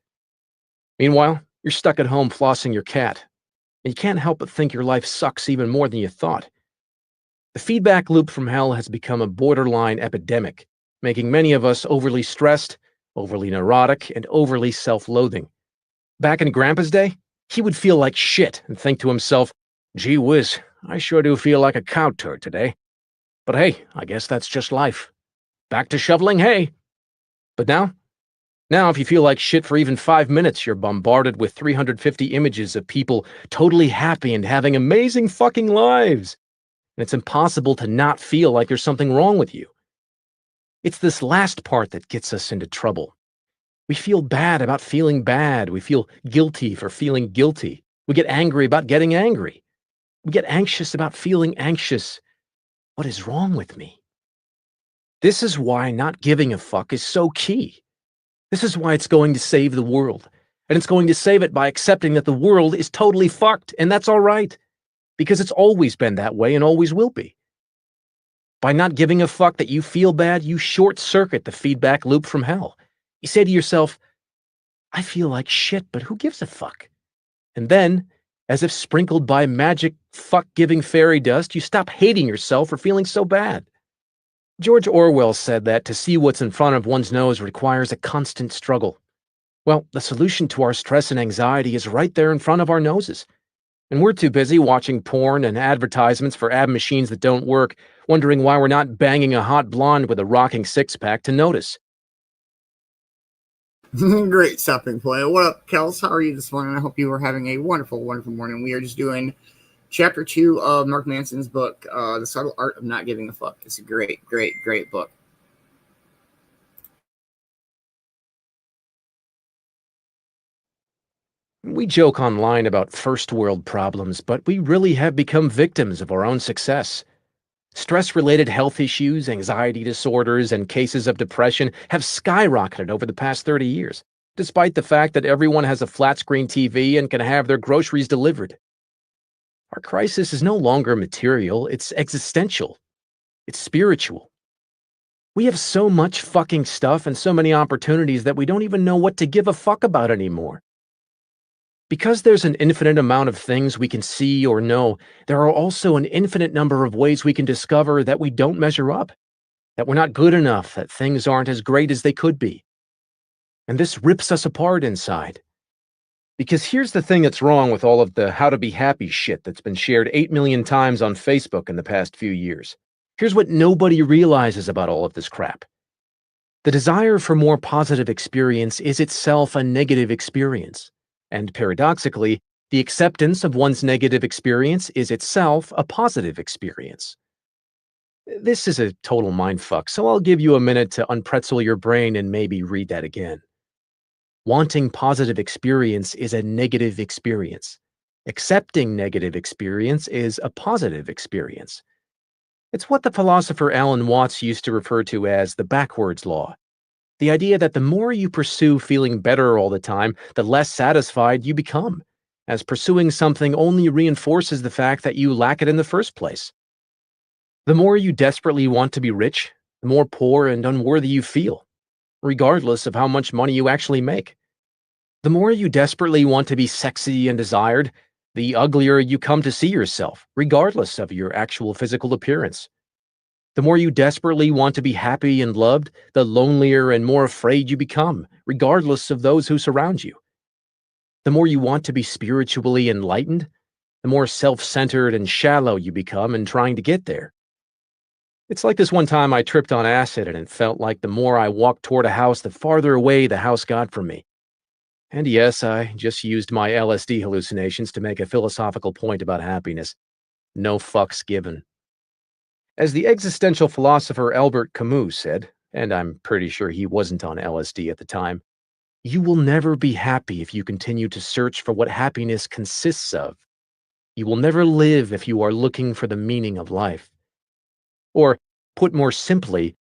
Meanwhile, you're stuck at home flossing your cat, and you can't help but think your life sucks even more than you thought. The feedback loop from hell has become a borderline epidemic, making many of us overly stressed, overly neurotic, and overly self-loathing. Back in Grandpa's day, he would feel like shit and think to himself, gee whiz, I sure do feel like a cow turd today. But hey, I guess that's just life. Back to shoveling hay. But now if you feel like shit for even 5 minutes, you're bombarded with 350 images of people totally happy and having amazing fucking lives. And it's impossible to not feel like there's something wrong with you. It's this last part that gets us into trouble. We feel bad about feeling bad. We feel guilty for feeling guilty. We get angry about getting angry. We get anxious about feeling anxious. What is wrong with me? This is why not giving a fuck is so key. This is why it's going to save the world. And it's going to save it by accepting that the world is totally fucked, and that's all right. Because it's always been that way and always will be. By not giving a fuck that you feel bad, you short-circuit the feedback loop from hell. You say to yourself, I feel like shit, but who gives a fuck? And then, as if sprinkled by magic fuck-giving fairy dust, you stop hating yourself for feeling so bad. George Orwell said that to see what's in front of one's nose requires a constant struggle. Well, the solution to our stress and anxiety is right there in front of our noses. And we're too busy watching porn and advertisements for ab machines that don't work, wondering why we're not banging a hot blonde with a rocking six-pack to notice. Great stopping play. What up, Kels? How are you this morning? I hope you are having a wonderful, wonderful morning. We are just doing Chapter 2 of Mark Manson's book, The Subtle Art of Not Giving a Fuck. It's a great, great, great book. We joke online about first world problems, but we really have become victims of our own success. Stress-related health issues, anxiety disorders, and cases of depression have skyrocketed over the past 30 years, despite the fact that everyone has a flat-screen TV and can have their groceries delivered. Our crisis is no longer material, it's existential. It's spiritual. We have so much fucking stuff and so many opportunities that we don't even know what to give a fuck about anymore. Because there's an infinite amount of things we can see or know, there are also an infinite number of ways we can discover that we don't measure up, that we're not good enough, that things aren't as great as they could be. And this rips us apart inside. Because here's the thing that's wrong with all of the how to be happy shit that's been shared 8 million times on Facebook in the past few years. Here's what nobody realizes about all of this crap. The desire for more positive experience is itself a negative experience. And paradoxically, the acceptance of one's negative experience is itself a positive experience. This is a total mindfuck, so I'll give you a minute to unpretzel your brain and maybe read that again. Wanting positive experience is a negative experience. Accepting negative experience is a positive experience. It's what the philosopher Alan Watts used to refer to as the backwards law. The idea that the more you pursue feeling better all the time, the less satisfied you become, as pursuing something only reinforces the fact that you lack it in the first place. The more you desperately want to be rich, the more poor and unworthy you feel, regardless of how much money you actually make. The more you desperately want to be sexy and desired, the uglier you come to see yourself, regardless of your actual physical appearance. The more you desperately want to be happy and loved, the lonelier and more afraid you become, regardless of those who surround you. The more you want to be spiritually enlightened, the more self-centered and shallow you become in trying to get there. It's like this one time I tripped on acid and it felt like the more I walked toward a house, the farther away the house got from me. And yes, I just used my LSD hallucinations to make a philosophical point about happiness. No fucks given. As the existential philosopher Albert Camus said, and I'm pretty sure he wasn't on LSD at the time, you will never be happy if you continue to search for what happiness consists of. You will never live if you are looking for the meaning of life. Or, put more simply,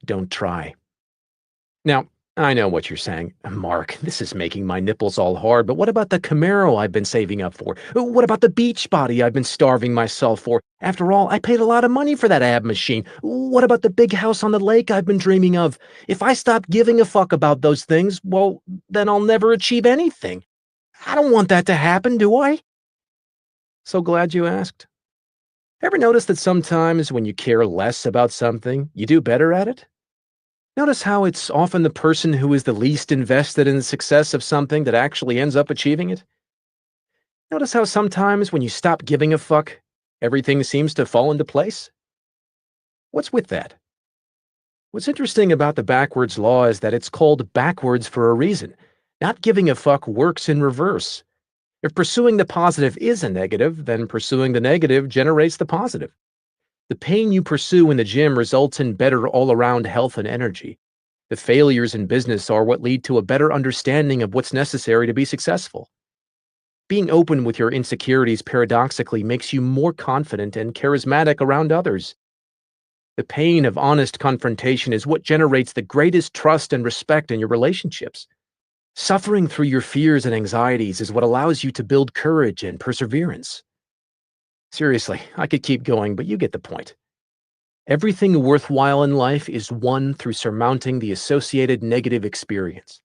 don't try. Now, I know what you're saying. Mark, this is making my nipples all hard, but what about the Camaro I've been saving up for? What about the beach body I've been starving myself for? After all, I paid a lot of money for that ab machine. What about the big house on the lake I've been dreaming of? If I stop giving a fuck about those things, well, then I'll never achieve anything. I don't want that to happen, do I? So glad you asked. Ever notice that sometimes when you care less about something, you do better at it? Notice how it's often the person who is the least invested in the success of something that actually ends up achieving it? Notice how sometimes when you stop giving a fuck, everything seems to fall into place? What's with that? What's interesting about the backwards law is that it's called backwards for a reason. Not giving a fuck works in reverse. If pursuing the positive is a negative, then pursuing the negative generates the positive. The pain you pursue in the gym results in better all-around health and energy. The failures in business are what lead to a better understanding of what's necessary to be successful. Being open with your insecurities paradoxically makes you more confident and charismatic around others. The pain of honest confrontation is what generates the greatest trust and respect in your relationships. Suffering through your fears and anxieties is what allows you to build courage and perseverance. Seriously, I could keep going, but you get the point. Everything worthwhile in life is won through surmounting the associated negative experience.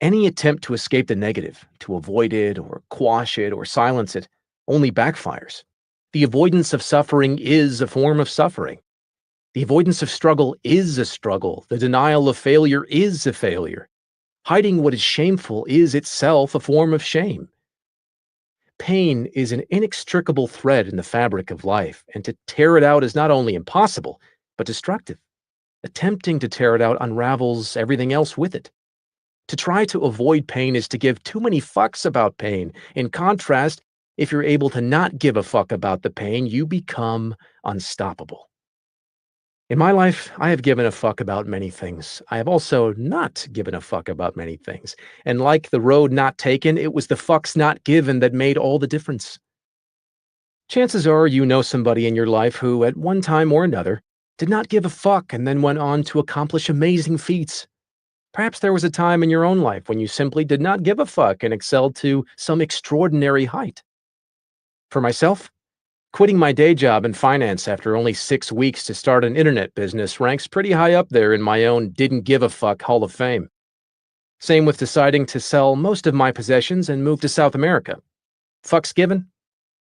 Any attempt to escape the negative, to avoid it or quash it or silence it, only backfires. The avoidance of suffering is a form of suffering. The avoidance of struggle is a struggle. The denial of failure is a failure. Hiding what is shameful is itself a form of shame. Pain is an inextricable thread in the fabric of life, and to tear it out is not only impossible, but destructive. Attempting to tear it out unravels everything else with it. To try to avoid pain is to give too many fucks about pain. In contrast, if you're able to not give a fuck about the pain, you become unstoppable. In my life, I have given a fuck about many things. I have also not given a fuck about many things. And like the road not taken, it was the fucks not given that made all the difference. Chances are you know somebody in your life who, at one time or another, did not give a fuck and then went on to accomplish amazing feats. Perhaps there was a time in your own life when you simply did not give a fuck and excelled to some extraordinary height. For myself, quitting my day job in finance after only 6 weeks to start an internet business ranks pretty high up there in my own didn't give a fuck Hall of Fame. Same with deciding to sell most of my possessions and move to South America. Fucks given?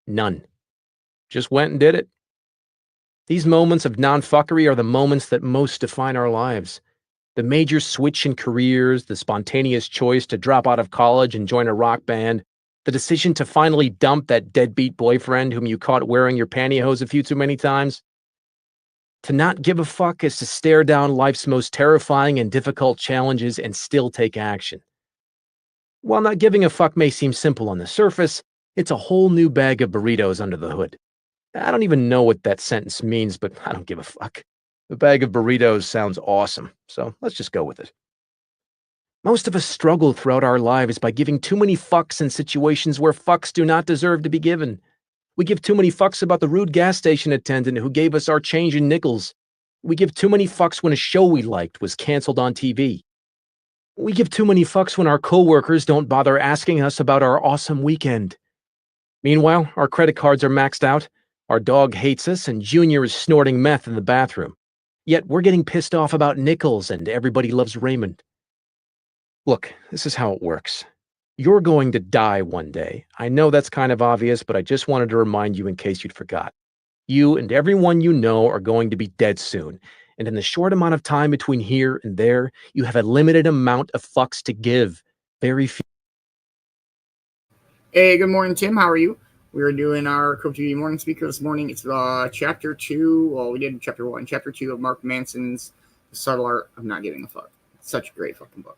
None. Just went and did it. These moments of non-fuckery are the moments that most define our lives. The major switch in careers, the spontaneous choice to drop out of college and join a rock band, the decision to finally dump that deadbeat boyfriend whom you caught wearing your pantyhose a few too many times. To not give a fuck is to stare down life's most terrifying and difficult challenges and still take action. While not giving a fuck may seem simple on the surface, it's a whole new bag of burritos under the hood. I don't even know what that sentence means, but I don't give a fuck. A bag of burritos sounds awesome, so let's just go with it. Most of us struggle throughout our lives by giving too many fucks in situations where fucks do not deserve to be given. We give too many fucks about the rude gas station attendant who gave us our change in nickels. We give too many fucks when a show we liked was canceled on TV. We give too many fucks when our coworkers don't bother asking us about our awesome weekend. Meanwhile, our credit cards are maxed out, our dog hates us, and Junior is snorting meth in the bathroom. Yet we're getting pissed off about nickels and everybody loves Raymond. Look, this is how it works. You're going to die one day. I know that's kind of obvious, but I just wanted to remind you in case you'd forgot. You and everyone you know are going to be dead soon, and in the short amount of time between here and there, you have a limited amount of fucks to give. Very few. Hey, good morning, Tim. How are you? We're doing our Cove-TV morning speaker this morning. It's chapter 2. Well, we did chapter 1. Chapter 2 of Mark Manson's The Subtle Art of Not Giving a Fuck. It's such a great fucking book.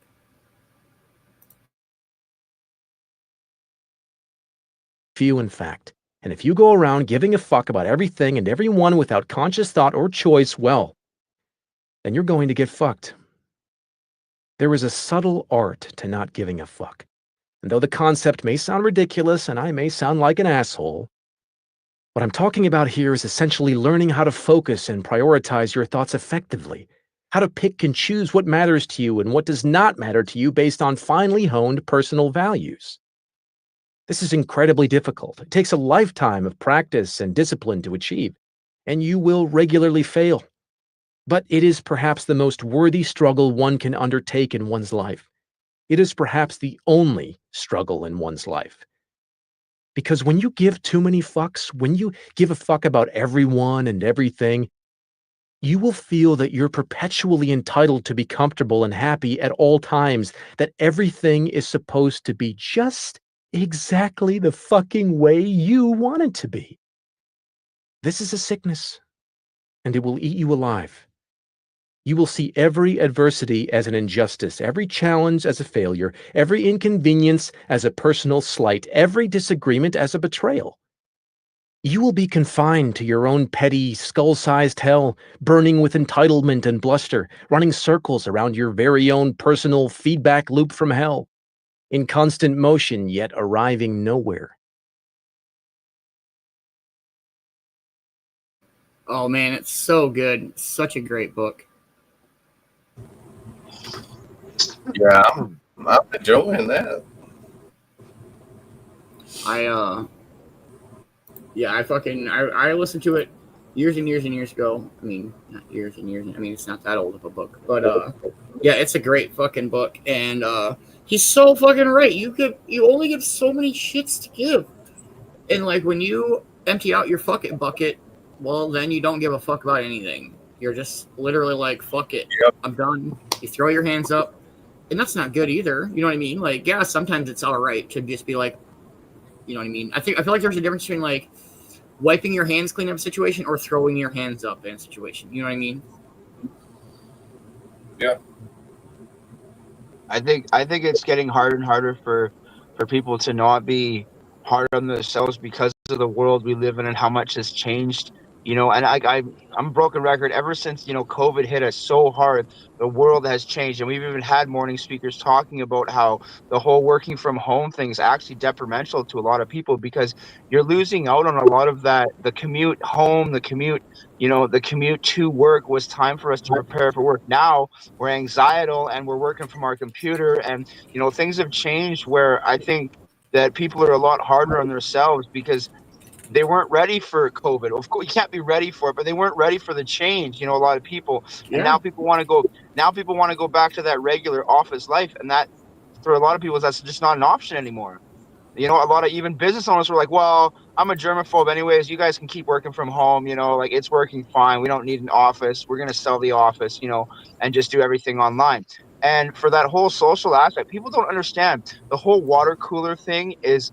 Few, in fact. And if you go around giving a fuck about everything and everyone without conscious thought or choice, well, then you're going to get fucked. There is a subtle art to not giving a fuck. And though the concept may sound ridiculous and I may sound like an asshole, what I'm talking about here is essentially learning how to focus and prioritize your thoughts effectively, how to pick and choose what matters to you and what does not matter to you based on finely honed personal values. This is incredibly difficult. It takes a lifetime of practice and discipline to achieve, and you will regularly fail. But it is perhaps the most worthy struggle one can undertake in one's life. It is perhaps the only struggle in one's life. Because when you give too many fucks, when you give a fuck about everyone and everything, you will feel that you're perpetually entitled to be comfortable and happy at all times, that everything is supposed to be just exactly the fucking way you want it to be. This is a sickness, and it will eat you alive. You will see every adversity as an injustice, every challenge as a failure, every inconvenience as a personal slight, every disagreement as a betrayal. You will be confined to your own petty, skull-sized hell, burning with entitlement and bluster, running circles around your very own personal feedback loop from hell, in constant motion yet arriving nowhere. Oh man, it's so good. It's such a great book. Yeah, I'm enjoying that. I listened to it years and years and years ago. I mean, not years and years. I mean, it's not that old of a book, but yeah, it's a great fucking book. And he's so fucking right. You only get so many shits to give, and like when you empty out your fucking bucket, well, then you don't give a fuck about anything. You're just literally like, fuck it, Yep. I'm done. You throw your hands up, and that's not good either. You know what I mean? Like, yeah, sometimes it's all right to just be like, you know what I mean? I feel like there's a difference between like wiping your hands clean up a situation or throwing your hands up in a situation. You know what I mean? Yeah. I think it's getting harder and harder for people to not be hard on themselves because of the world we live in and how much has changed. You know, and I'm a broken record. Ever since, you know, COVID hit us so hard, the world has changed. And we've even had morning speakers talking about how the whole working from home thing is actually detrimental to a lot of people because you're losing out on a lot of that. The commute home, the commute to work was time for us to prepare for work. Now we're anxietal and we're working from our computer. And, you know, things have changed where I think that people are a lot harder on themselves because they weren't ready for COVID. Of course, you can't be ready for it, but they weren't ready for the change. You know, a lot of people, and now people want to go. Now people want to go back to that regular office life, and that for a lot of people, that's just not an option anymore. You know, a lot of even business owners were like, well, I'm a germaphobe anyways. You guys can keep working from home. You know, like it's working fine. We don't need an office. We're going to sell the office, you know, and just do everything online. And for that whole social aspect, people don't understand the whole water cooler thing is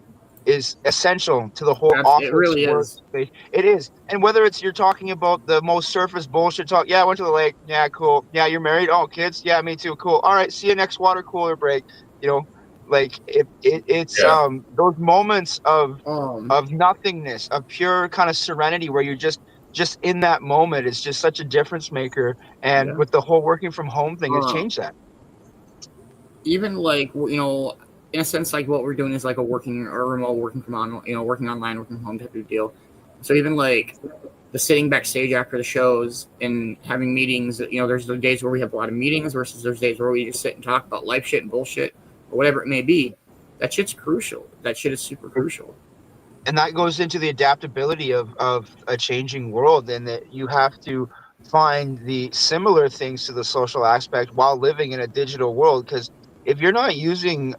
essential to the whole office. It really is. It is. And whether it's you're talking about the most surface bullshit talk, yeah, I went to the lake. Yeah, cool. Yeah, you're married. Oh, kids. Yeah, me too. Cool. All right. See you next water cooler break. You know, like it's those moments of nothingness, of pure kind of serenity where you're just in that moment. It's just such a difference maker. And with the whole working from home thing, it's changed that. Even like, you know, in a sense, like what we're doing is like a remote working from on, you know, working online, working from home type of deal. So even like the sitting backstage after the shows and having meetings, you know, there's the days where we have a lot of meetings versus there's days where we just sit and talk about life shit and bullshit or whatever it may be. That shit's crucial. That shit is super crucial. And that goes into the adaptability of a changing world, and that you have to find the similar things to the social aspect while living in a digital world. Because if you're not using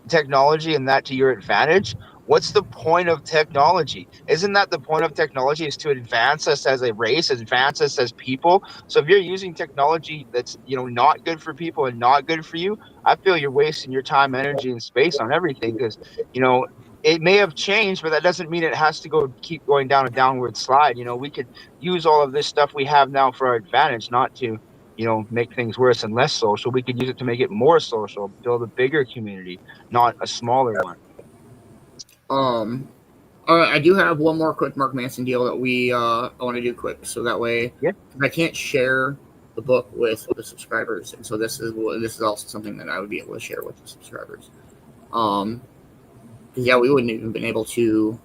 technology and that to your advantage, what's the point of technology? Isn't that the point of technology, is to advance us as a race, advance us as people? So if you're using technology that's, you know, not good for people and not good for you, I feel you're wasting your time, energy, and space on everything. Because, you know, it may have changed, but that doesn't mean it has to keep going down a downward slide. You know, we could use all of this stuff we have now for our advantage, not to, you know, make things worse and less social. We could use it to make it more social, build a bigger community, not a smaller one. All right, I do have one more quick Mark Manson deal that I want to do quick, so that way, I can't share the book with the subscribers, and so this is also something that I would be able to share with the subscribers. Because we wouldn't even been able to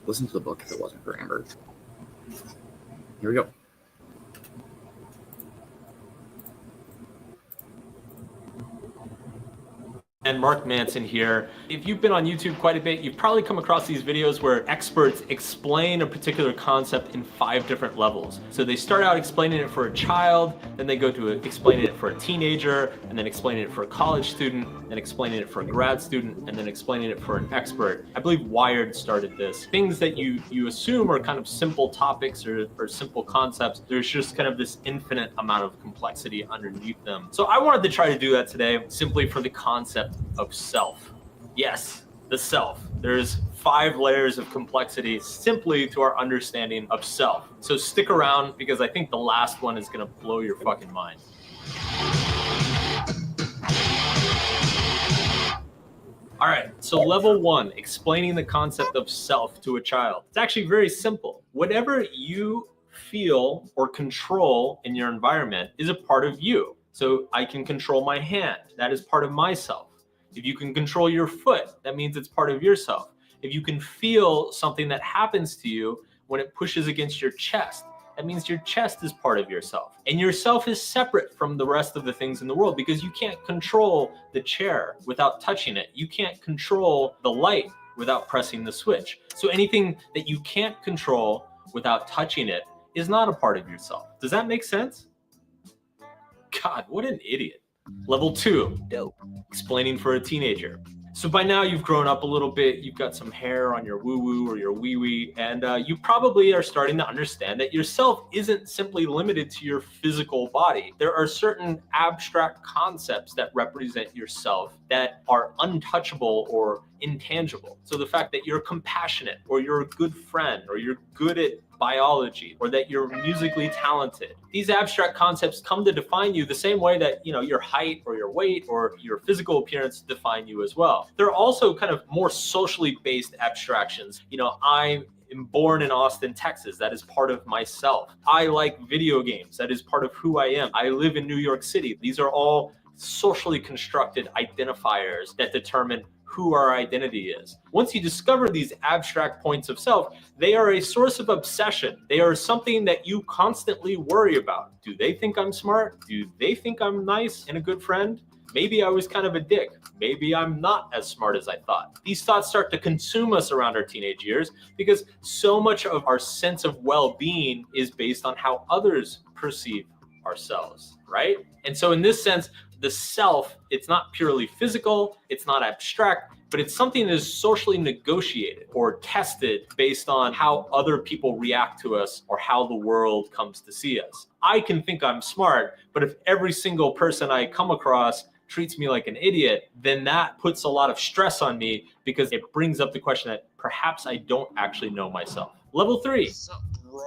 listen to the book if it wasn't for Amber. Here we go. And Mark Manson here. If you've been on YouTube quite a bit, you've probably come across these videos where experts explain a particular concept in 5 different levels. So they start out explaining it for a child, then they go to explaining it for a teenager, and then explaining it for a college student, then explaining it for a grad student, and then explaining it for an expert. I believe Wired started this. Things that you assume are kind of simple topics or simple concepts, there's just kind of this infinite amount of complexity underneath them. So I wanted to try to do that today, simply for the concept of self. Yes, the self. There's 5 layers of complexity simply to our understanding of self. So stick around, because I think the last one is gonna blow your fucking mind. All right, so level 1, explaining the concept of self to a child. It's actually very simple. Whatever you feel or control in your environment is a part of you. So I can control my hand, that is part of myself. If you can control your foot, that means it's part of yourself. If you can feel something that happens to you when it pushes against your chest, that means your chest is part of yourself. And yourself is separate from the rest of the things in the world, because you can't control the chair without touching it. You can't control the light without pressing the switch. So anything that you can't control without touching it is not a part of yourself. Does that make sense? God, what an idiot. Level 2, dope. Explaining for a teenager. So by now you've grown up a little bit, you've got some hair on your woo-woo or your wee-wee, and you probably are starting to understand that yourself isn't simply limited to your physical body. There are certain abstract concepts that represent yourself that are untouchable or intangible. So the fact that you're compassionate, or you're a good friend, or you're good at biology, or that you're musically talented. These abstract concepts come to define you the same way that, you know, your height or your weight or your physical appearance define you as well. There are also kind of more socially based abstractions. You know, I am born in Austin, Texas. That is part of myself. I like video games. That is part of who I am. I live in New York City. These are all socially constructed identifiers that determine who our identity is. Once you discover these abstract points of self, they are a source of obsession. They are something that you constantly worry about. Do they think I'm smart? Do they think I'm nice and a good friend? Maybe I was kind of a dick. Maybe I'm not as smart as I thought. These thoughts start to consume us around our teenage years, because so much of our sense of well-being is based on how others perceive ourselves, right? And so in this sense, The self, it's not purely physical, it's not abstract, but it's something that is socially negotiated or tested based on how other people react to us or how the world comes to see us. I can think I'm smart, but if every single person I come across treats me like an idiot, then that puts a lot of stress on me because it brings up the question that perhaps I don't actually know myself. Level 3,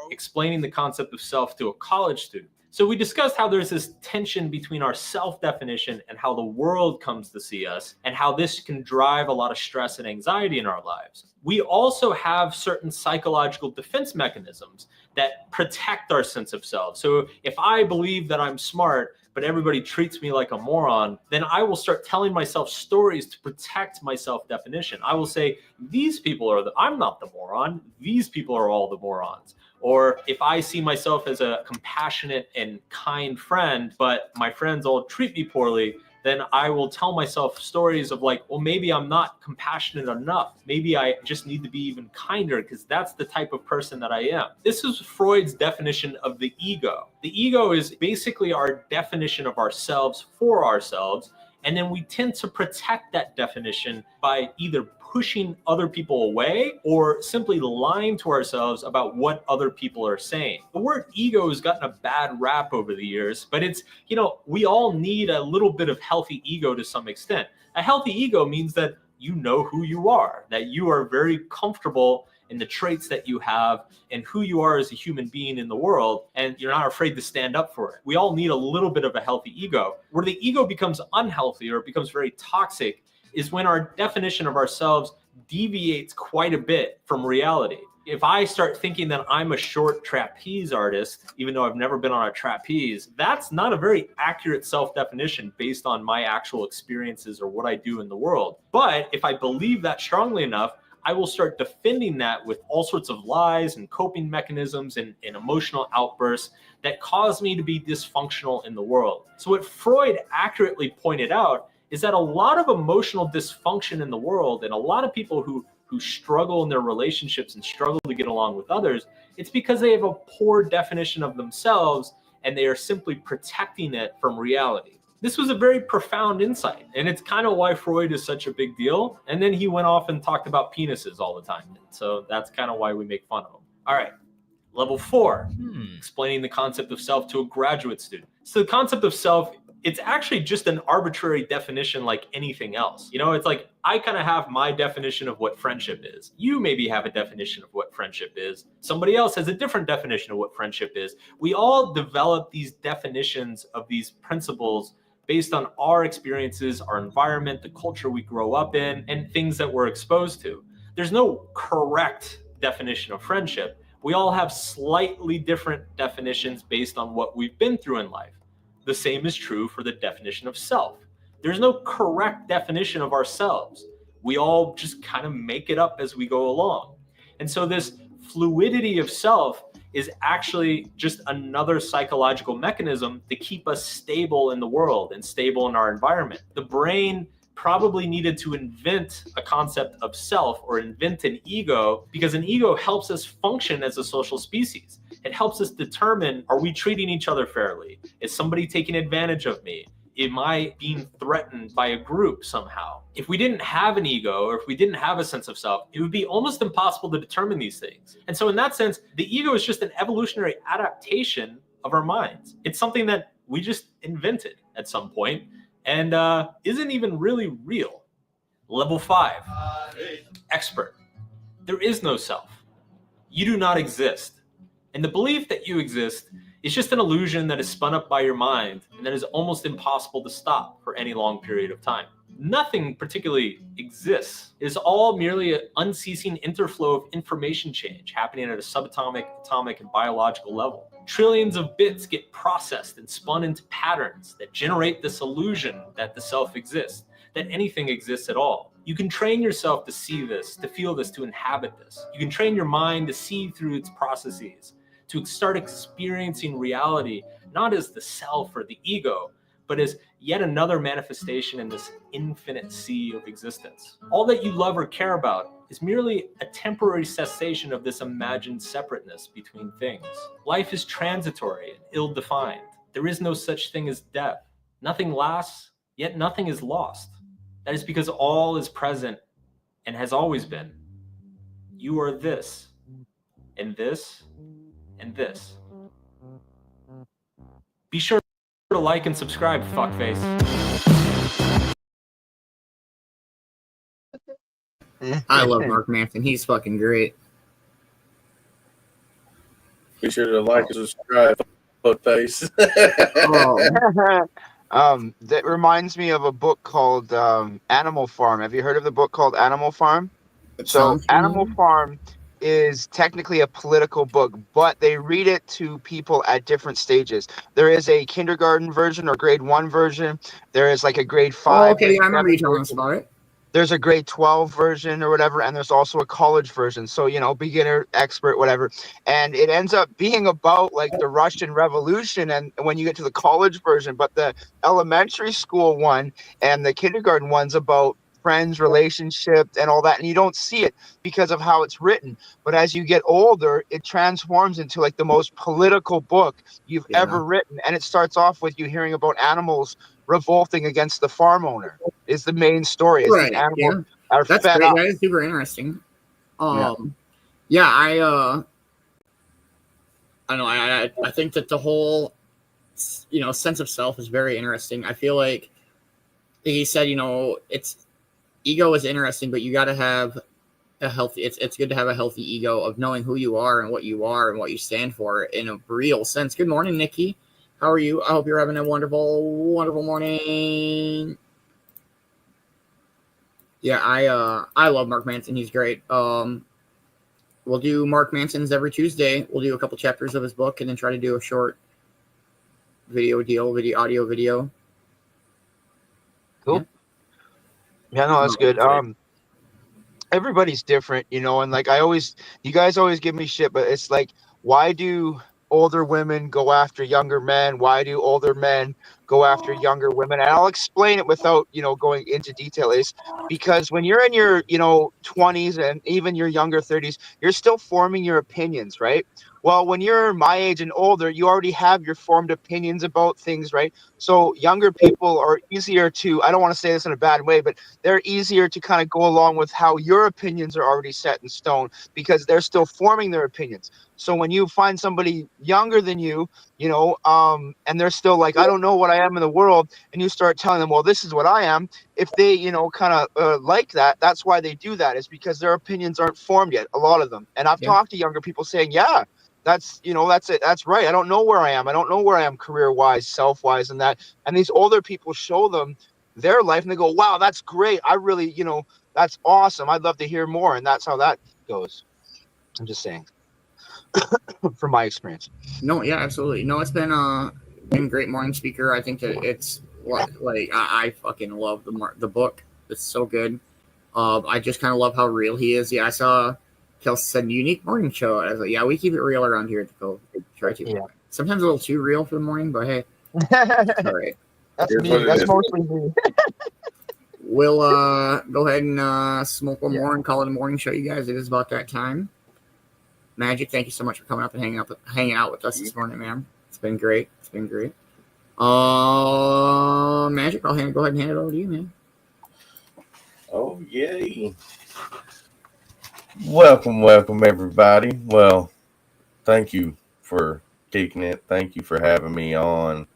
explaining the concept of self to a college student. So we discussed how there's this tension between our self-definition and how the world comes to see us, and how this can drive a lot of stress and anxiety in our lives. We also have certain psychological defense mechanisms that protect our sense of self. So if I believe that I'm smart, but everybody treats me like a moron, then I will start telling myself stories to protect my self-definition. I will say, these people are I'm not the moron, these people are all the morons. Or if I see myself as a compassionate and kind friend, but my friends all treat me poorly, then I will tell myself stories of like, well, maybe I'm not compassionate enough. Maybe I just need to be even kinder because that's the type of person that I am. This is Freud's definition of the ego. The ego is basically our definition of ourselves for ourselves. And then we tend to protect that definition by either pushing other people away or simply lying to ourselves about what other people are saying. The word ego has gotten a bad rap over the years, but it's, you know, we all need a little bit of healthy ego to some extent. A healthy ego means that you know who you are, that you are very comfortable in the traits that you have and who you are as a human being in the world, and you're not afraid to stand up for it. We all need a little bit of a healthy ego. Where the ego becomes unhealthy or it becomes very toxic is when our definition of ourselves deviates quite a bit from reality. If I start thinking that I'm a short trapeze artist, even though I've never been on a trapeze, that's not a very accurate self-definition based on my actual experiences or what I do in the world. But if I believe that strongly enough, I will start defending that with all sorts of lies and coping mechanisms and emotional outbursts that cause me to be dysfunctional in the world. So what Freud accurately pointed out is that a lot of emotional dysfunction in the world and a lot of people who struggle in their relationships and struggle to get along with others, it's because they have a poor definition of themselves and they are simply protecting it from reality. This was a very profound insight, and it's kind of why Freud is such a big deal. And then he went off and talked about penises all the time. So that's kind of why we make fun of him. All right, level 4, explaining the concept of self to a graduate student. So the concept of self, it's actually just an arbitrary definition like anything else. You know, it's like I kind of have my definition of what friendship is. You maybe have a definition of what friendship is. Somebody else has a different definition of what friendship is. We all develop these definitions of these principles based on our experiences, our environment, the culture we grow up in, and things that we're exposed to. There's no correct definition of friendship. We all have slightly different definitions based on what we've been through in life. The same is true for the definition of self. There's no correct definition of ourselves. We all just kind of make it up as we go along. And so this fluidity of self is actually just another psychological mechanism to keep us stable in the world and stable in our environment. The brain probably needed to invent a concept of self or invent an ego because an ego helps us function as a social species. It helps us determine, are we treating each other fairly? Is somebody taking advantage of me? Am I being threatened by a group somehow? If we didn't have an ego or if we didn't have a sense of self, it would be almost impossible to determine these things. And so in that sense, the ego is just an evolutionary adaptation of our minds. It's something that we just invented at some point and isn't even really real. Level 5, expert. There is no self. You do not exist. And the belief that you exist is just an illusion that is spun up by your mind and that is almost impossible to stop for any long period of time. Nothing particularly exists. It is all merely an unceasing interflow of information change happening at a subatomic, atomic, and biological level. Trillions of bits get processed and spun into patterns that generate this illusion that the self exists, that anything exists at all. You can train yourself to see this, to feel this, to inhabit this. You can train your mind to see through its processes, to start experiencing reality, not as the self or the ego, but as yet another manifestation in this infinite sea of existence. All that you love or care about is merely a temporary cessation of this imagined separateness between things. Life is transitory and ill-defined. There is no such thing as death. Nothing lasts, yet nothing is lost. That is because all is present and has always been. You are this, and this, and this. Be sure to like and subscribe, fuckface. I love Mark Manson. He's fucking great. Be sure to like and subscribe, fuckface. That reminds me of a book called Animal Farm. Have you heard of the book called Animal Farm? So Animal Farm is technically a political book, but they read it to people at different stages. There is a kindergarten version or grade 1 version. There is like a grade 5. Oh, okay, I remember you telling us about it. There's a grade 12 version or whatever, and there's also a college version. So, you know, beginner, expert, whatever. And it ends up being about like the Russian Revolution and when you get to the college version, but the elementary school one and the kindergarten one's about friends, relationships, and all that. And you don't see it because of how it's written. But as you get older, it transforms into like the most political book you've ever written. And it starts off with you hearing about animals revolting against the farm owner is the main story. Is these animals are That's fed great. up. That is super interesting. I know. I think that the whole, you know, sense of self is very interesting. I feel like he said, you know, ego is interesting, but you got to have a healthy. It's good to have a healthy ego of knowing who you are and what you stand for in a real sense. Good morning, Nikki. How are you? I hope you're having a wonderful, wonderful morning. Yeah, I love Mark Manson. He's great. We'll do Mark Manson's every Tuesday. We'll do a couple chapters of his book and then try to do a short audio video. Cool. Yeah, no, that's good. Everybody's different, you know, and like you guys always give me shit, but it's like, why do older women go after younger men? Why do older men go after younger women? And I'll explain it without, you know, going into detail. Is because when you're in your, you know, 20s and even your younger 30s, you're still forming your opinions, right? Well, when you're my age and older, you already have your formed opinions about things, right? So younger people are easier to, I don't want to say this in a bad way, but they're easier to kind of go along with how your opinions are already set in stone because they're still forming their opinions. So when you find somebody younger than you, you know, and they're still like, I don't know what I am in the world, and you start telling them, well, this is what I am. If they, you know, kind of like that, that's why they do that, is because their opinions aren't formed yet, a lot of them. And I've talked to younger people saying, yeah, that's, you know, that's it. That's right. I don't know where I am. I don't know where I am career-wise, self-wise, and that. And these older people show them their life, and they go, wow, that's great. I really, you know, that's awesome. I'd love to hear more. And that's how that goes. I'm just saying. From my experience. No, yeah, absolutely. No, it's been great morning speaker. I think that it's like I fucking love the book. It's so good. I just kind of love how real he is. Yeah, I saw Kelsey said unique morning show. I was like, yeah, we keep it real around here at the Cove. Try to. Yeah. Sometimes a little too real for the morning, but hey, all right. That's me. That's mostly me. We'll go ahead and smoke one more and call it a morning show, you guys. It is about that time. Magic, thank you so much for coming up and hanging out with us this morning, man. It's been great. Magic, I'll go ahead and hand it over to you, man. Oh, yay. Welcome, everybody. Well, thank you for kicking it. Thank you for having me on.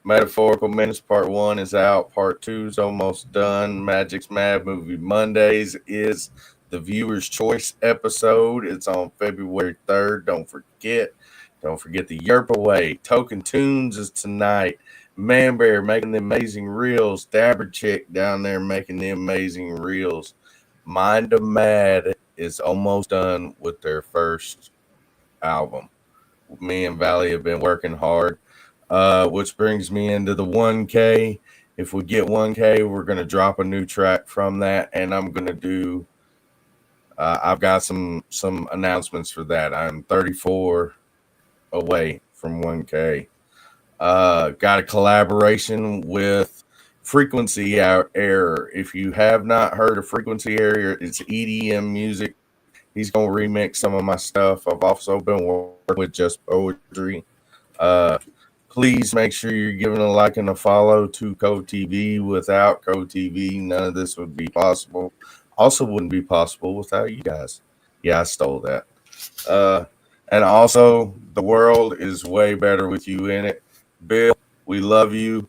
Metaphorical Minutes Part 1 is out. Part 2 is almost done. Magic's Mad Movie Mondays is the viewer's choice episode. It's on February 3rd. Don't forget the Yerp Away. Token Tunes is tonight. Man-Bear making the amazing reels. Dabber Chick down there making the amazing reels. Mind of Mad is almost done with their first album. Me and Valley have been working hard, which brings me into the 1K. If we get 1K, we're going to drop a new track from that, and I'm going to do I've got some announcements for that. I'm 34 away from 1K. Got a collaboration with Frequency Error. If you have not heard of Frequency Error, it's EDM music. He's going to remix some of my stuff. I've also been working with Just Poetry. Please make sure you're giving a like and a follow to Cove-TV. Without Cove-TV, none of this would be possible. Also wouldn't be possible without you guys. Yeah, I stole that. And also, the world is way better with you in it. Bill, we love you.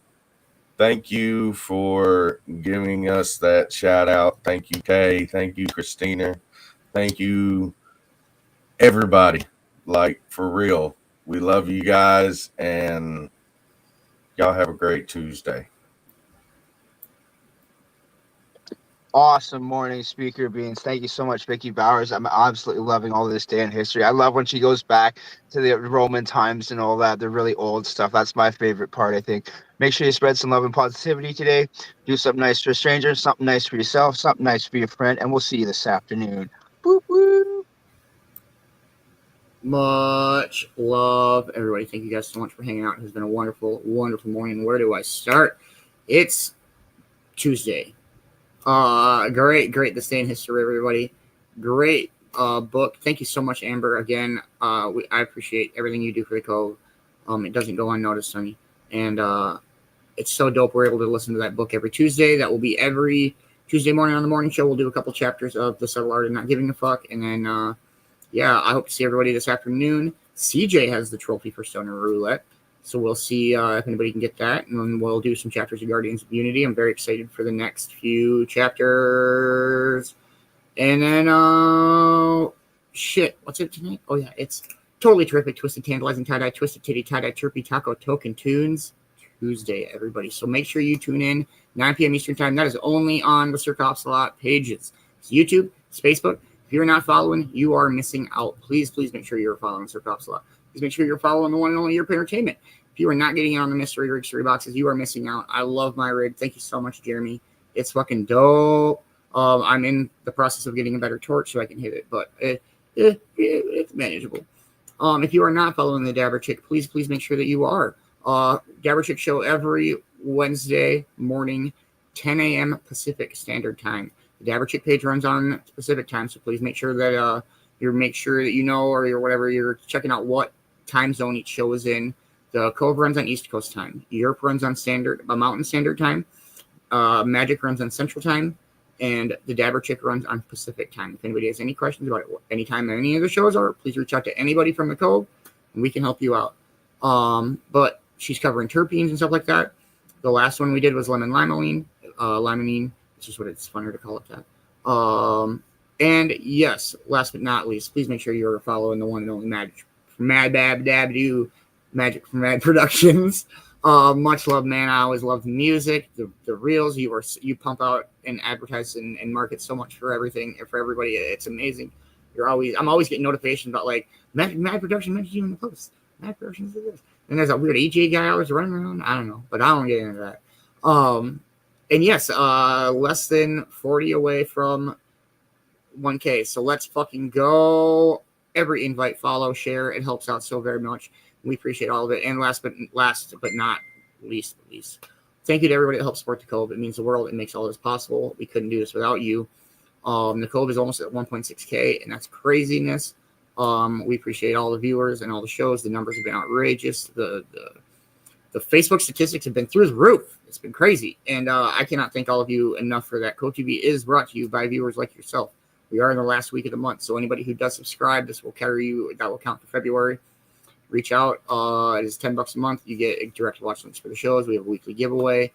Thank you for giving us that shout out. Thank you, Kay. Thank you, Christina. Thank you, everybody. Like, for real. We love you guys, and y'all have a great Tuesday. Awesome morning, Speaker Beans. Thank you so much, Vicki Bowers. I'm absolutely loving all of this day in history. I love when she goes back to the Roman times and all that, the really old stuff. That's my favorite part, I think. Make sure you spread some love and positivity today. Do something nice for a stranger, something nice for yourself, something nice for your friend, and we'll see you this afternoon. Boop, boop. Much love, everybody. Thank you guys so much for hanging out. It has been a wonderful, wonderful morning. Where do I start? It's Tuesday. Great This Day in History, everybody. Great book. Thank you so much, Amber. Again, I appreciate everything you do for the Cove. It doesn't go unnoticed, honey. And it's so dope we're able to listen to that book every Tuesday. That will be every Tuesday morning on the morning show. We'll do a couple chapters of The Subtle Art of Not Giving a Fuck. And then, yeah, I hope to see everybody this afternoon. CJ has the trophy for Stoner Roulette. So we'll see if anybody can get that. And then we'll do some chapters of Guardians of Unity. I'm very excited for the next few chapters. And then, shit, what's it tonight? Oh, yeah, it's totally terrific. Twisted Tantalizing Tie-Dye, Twisted Titty Tie-Dye, Chirpy Taco Token Tunes Tuesday, everybody. So make sure you tune in 9 p.m. Eastern Time. That is only on the Cirque Ocelot pages. It's YouTube, it's Facebook. If you're not following, you are missing out. Please make sure you're following Cirque Ocelot. Please make sure you're following the one and only Europe Entertainment. If you are not getting in on the mystery boxes, you are missing out. I love my rig. Thank you so much, Jeremy. It's fucking dope. I'm in the process of getting a better torch so I can hit it, but it's manageable. If you are not following the Dabber Chick, please make sure that you are. Dabber Chick show every Wednesday morning, 10 a.m. Pacific Standard Time. The Dabber Chick page runs on Pacific time, so please make sure that you know, or you're checking out what time zone each show is in. The Cove runs on East Coast time. Europe runs on Mountain Standard Time. Magic runs on Central Time, and the Dabber Chick runs on Pacific Time. If anybody has any questions about it, any time any of the shows are, please reach out to anybody from the Cove, and we can help you out. But she's covering terpenes and stuff like that. The last one we did was limonene. Limonene. It's just what it's funner to call it that. And yes, last but not least, please make sure you're following the one and only Magic from Magic from Mad Productions. Much love, man. I always love the music, the reels. You pump out and advertise and market so much for everything, for everybody. It's amazing. I'm always getting notifications about like Mad Production mentioned you in the post. Mad Productions is this. And there's a weird EJ guy always running around. I don't know, but I don't get into that. And yes, less than 40 away from 1K. So let's fucking go. Every invite, follow, share. It helps out so very much. We appreciate all of it. And last but not least, thank you to everybody that helps support the Cove. It means the world. It makes all this possible. We couldn't do this without you. The Cove is almost at 1.6K, and that's craziness. We appreciate all the viewers and all the shows. The numbers have been outrageous. The Facebook statistics have been through the roof. It's been crazy. And I cannot thank all of you enough for that. Cove-TV is brought to you by viewers like yourself. We are in the last week of the month. So anybody who does subscribe, that will count for February. Reach out. It is $10 a month. You get direct watch links for the shows. We have a weekly giveaway.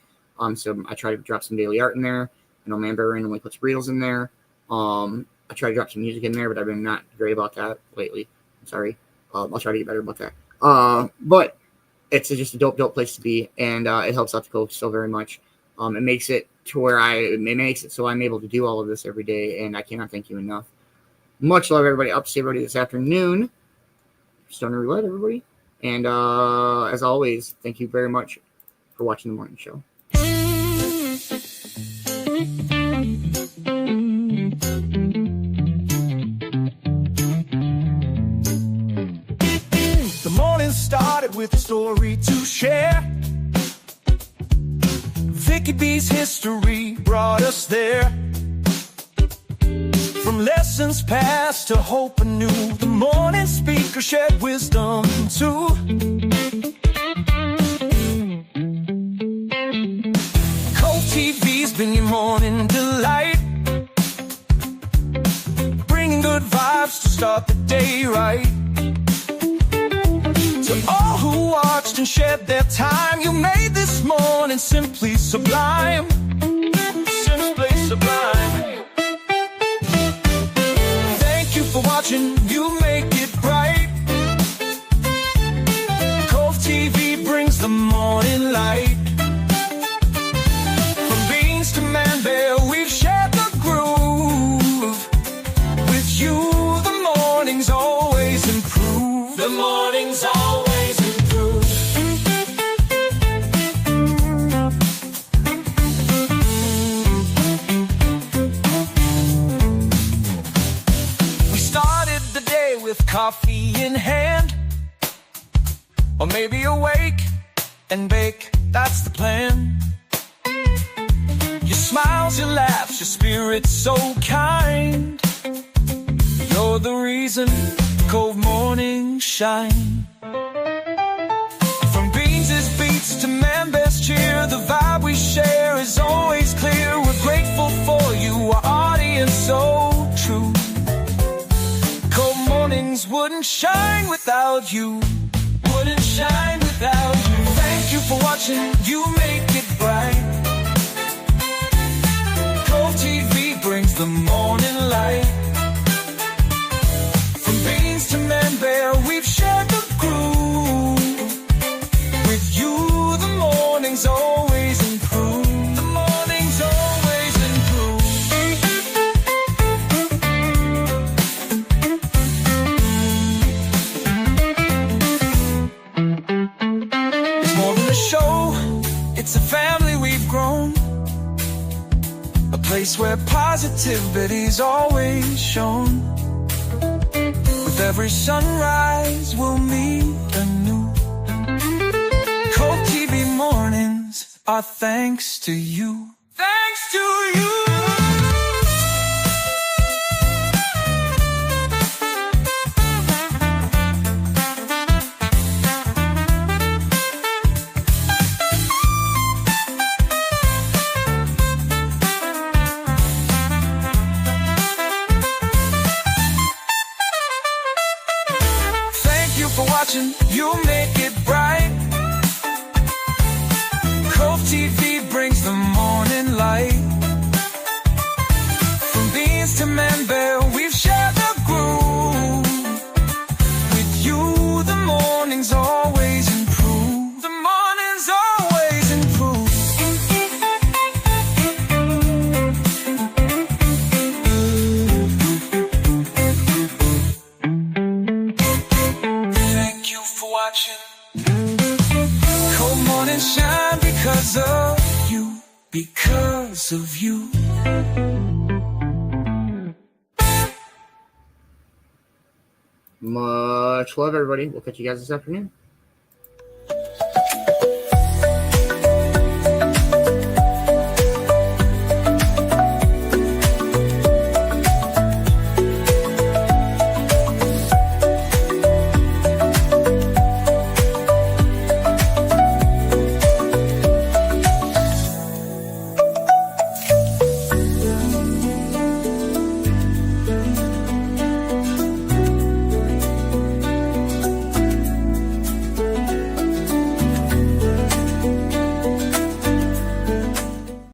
So I try to drop some daily art in there. I know Man-Bear randomly puts reels in there. I try to drop some music in there, but I've been not great about that lately. I'm sorry. I'll try to get better about that. But it's just a dope place to be, and it helps out the Cove so very much. It makes it to where it makes it so I'm able to do all of this every day, and I cannot thank you enough. Much love, everybody. Up to see everybody this afternoon. Stoner Roulette, everybody. And as always, thank you very much for watching the morning show. The morning started with a story to share. Vicki B's history brought us there. From lessons past to hope anew, the morning speaker shared wisdom too. TV's been your morning delight, bringing good vibes to start the day right. To all who watched and shared their time, you made this morning simply sublime. Simply sublime. Thank you for watching, you make it bright. Cove TV brings the morning light. From Beanz to Man-Bear, we've shared the groove. With you, the mornings always improve. The mornings always improve. We started the day with coffee in hand, or maybe awake and bake, that's the plan. Your smiles, your laughs, your spirit's so kind. You're the reason Cove mornings shine. From Beanz' beats to Man-Bear's cheer, the vibe we share is always clear. We're grateful for you, our audience so true. Cove mornings wouldn't shine without you. Wouldn't shine without you. Thank you for watching, you make it bright. Cove TV brings the morning light. From Beanz to Man-Bear, we've shared the groove. With you, the mornings always improve. The mornings always improve. It's more than a show, it's a family we've grown. A place where positivity's always shown. With every sunrise, we'll meet anew. Cove TV mornings are thanks to you. Thanks to you. For watching, you make it bright. Cove TV brings the morning light. From Beanz to Man-Bear, we've shared the groove. With you, the mornings always improve. The mornings always improve. Watching Cove morning shine because of you, because of you. Much love, everybody. We'll catch you guys this afternoon.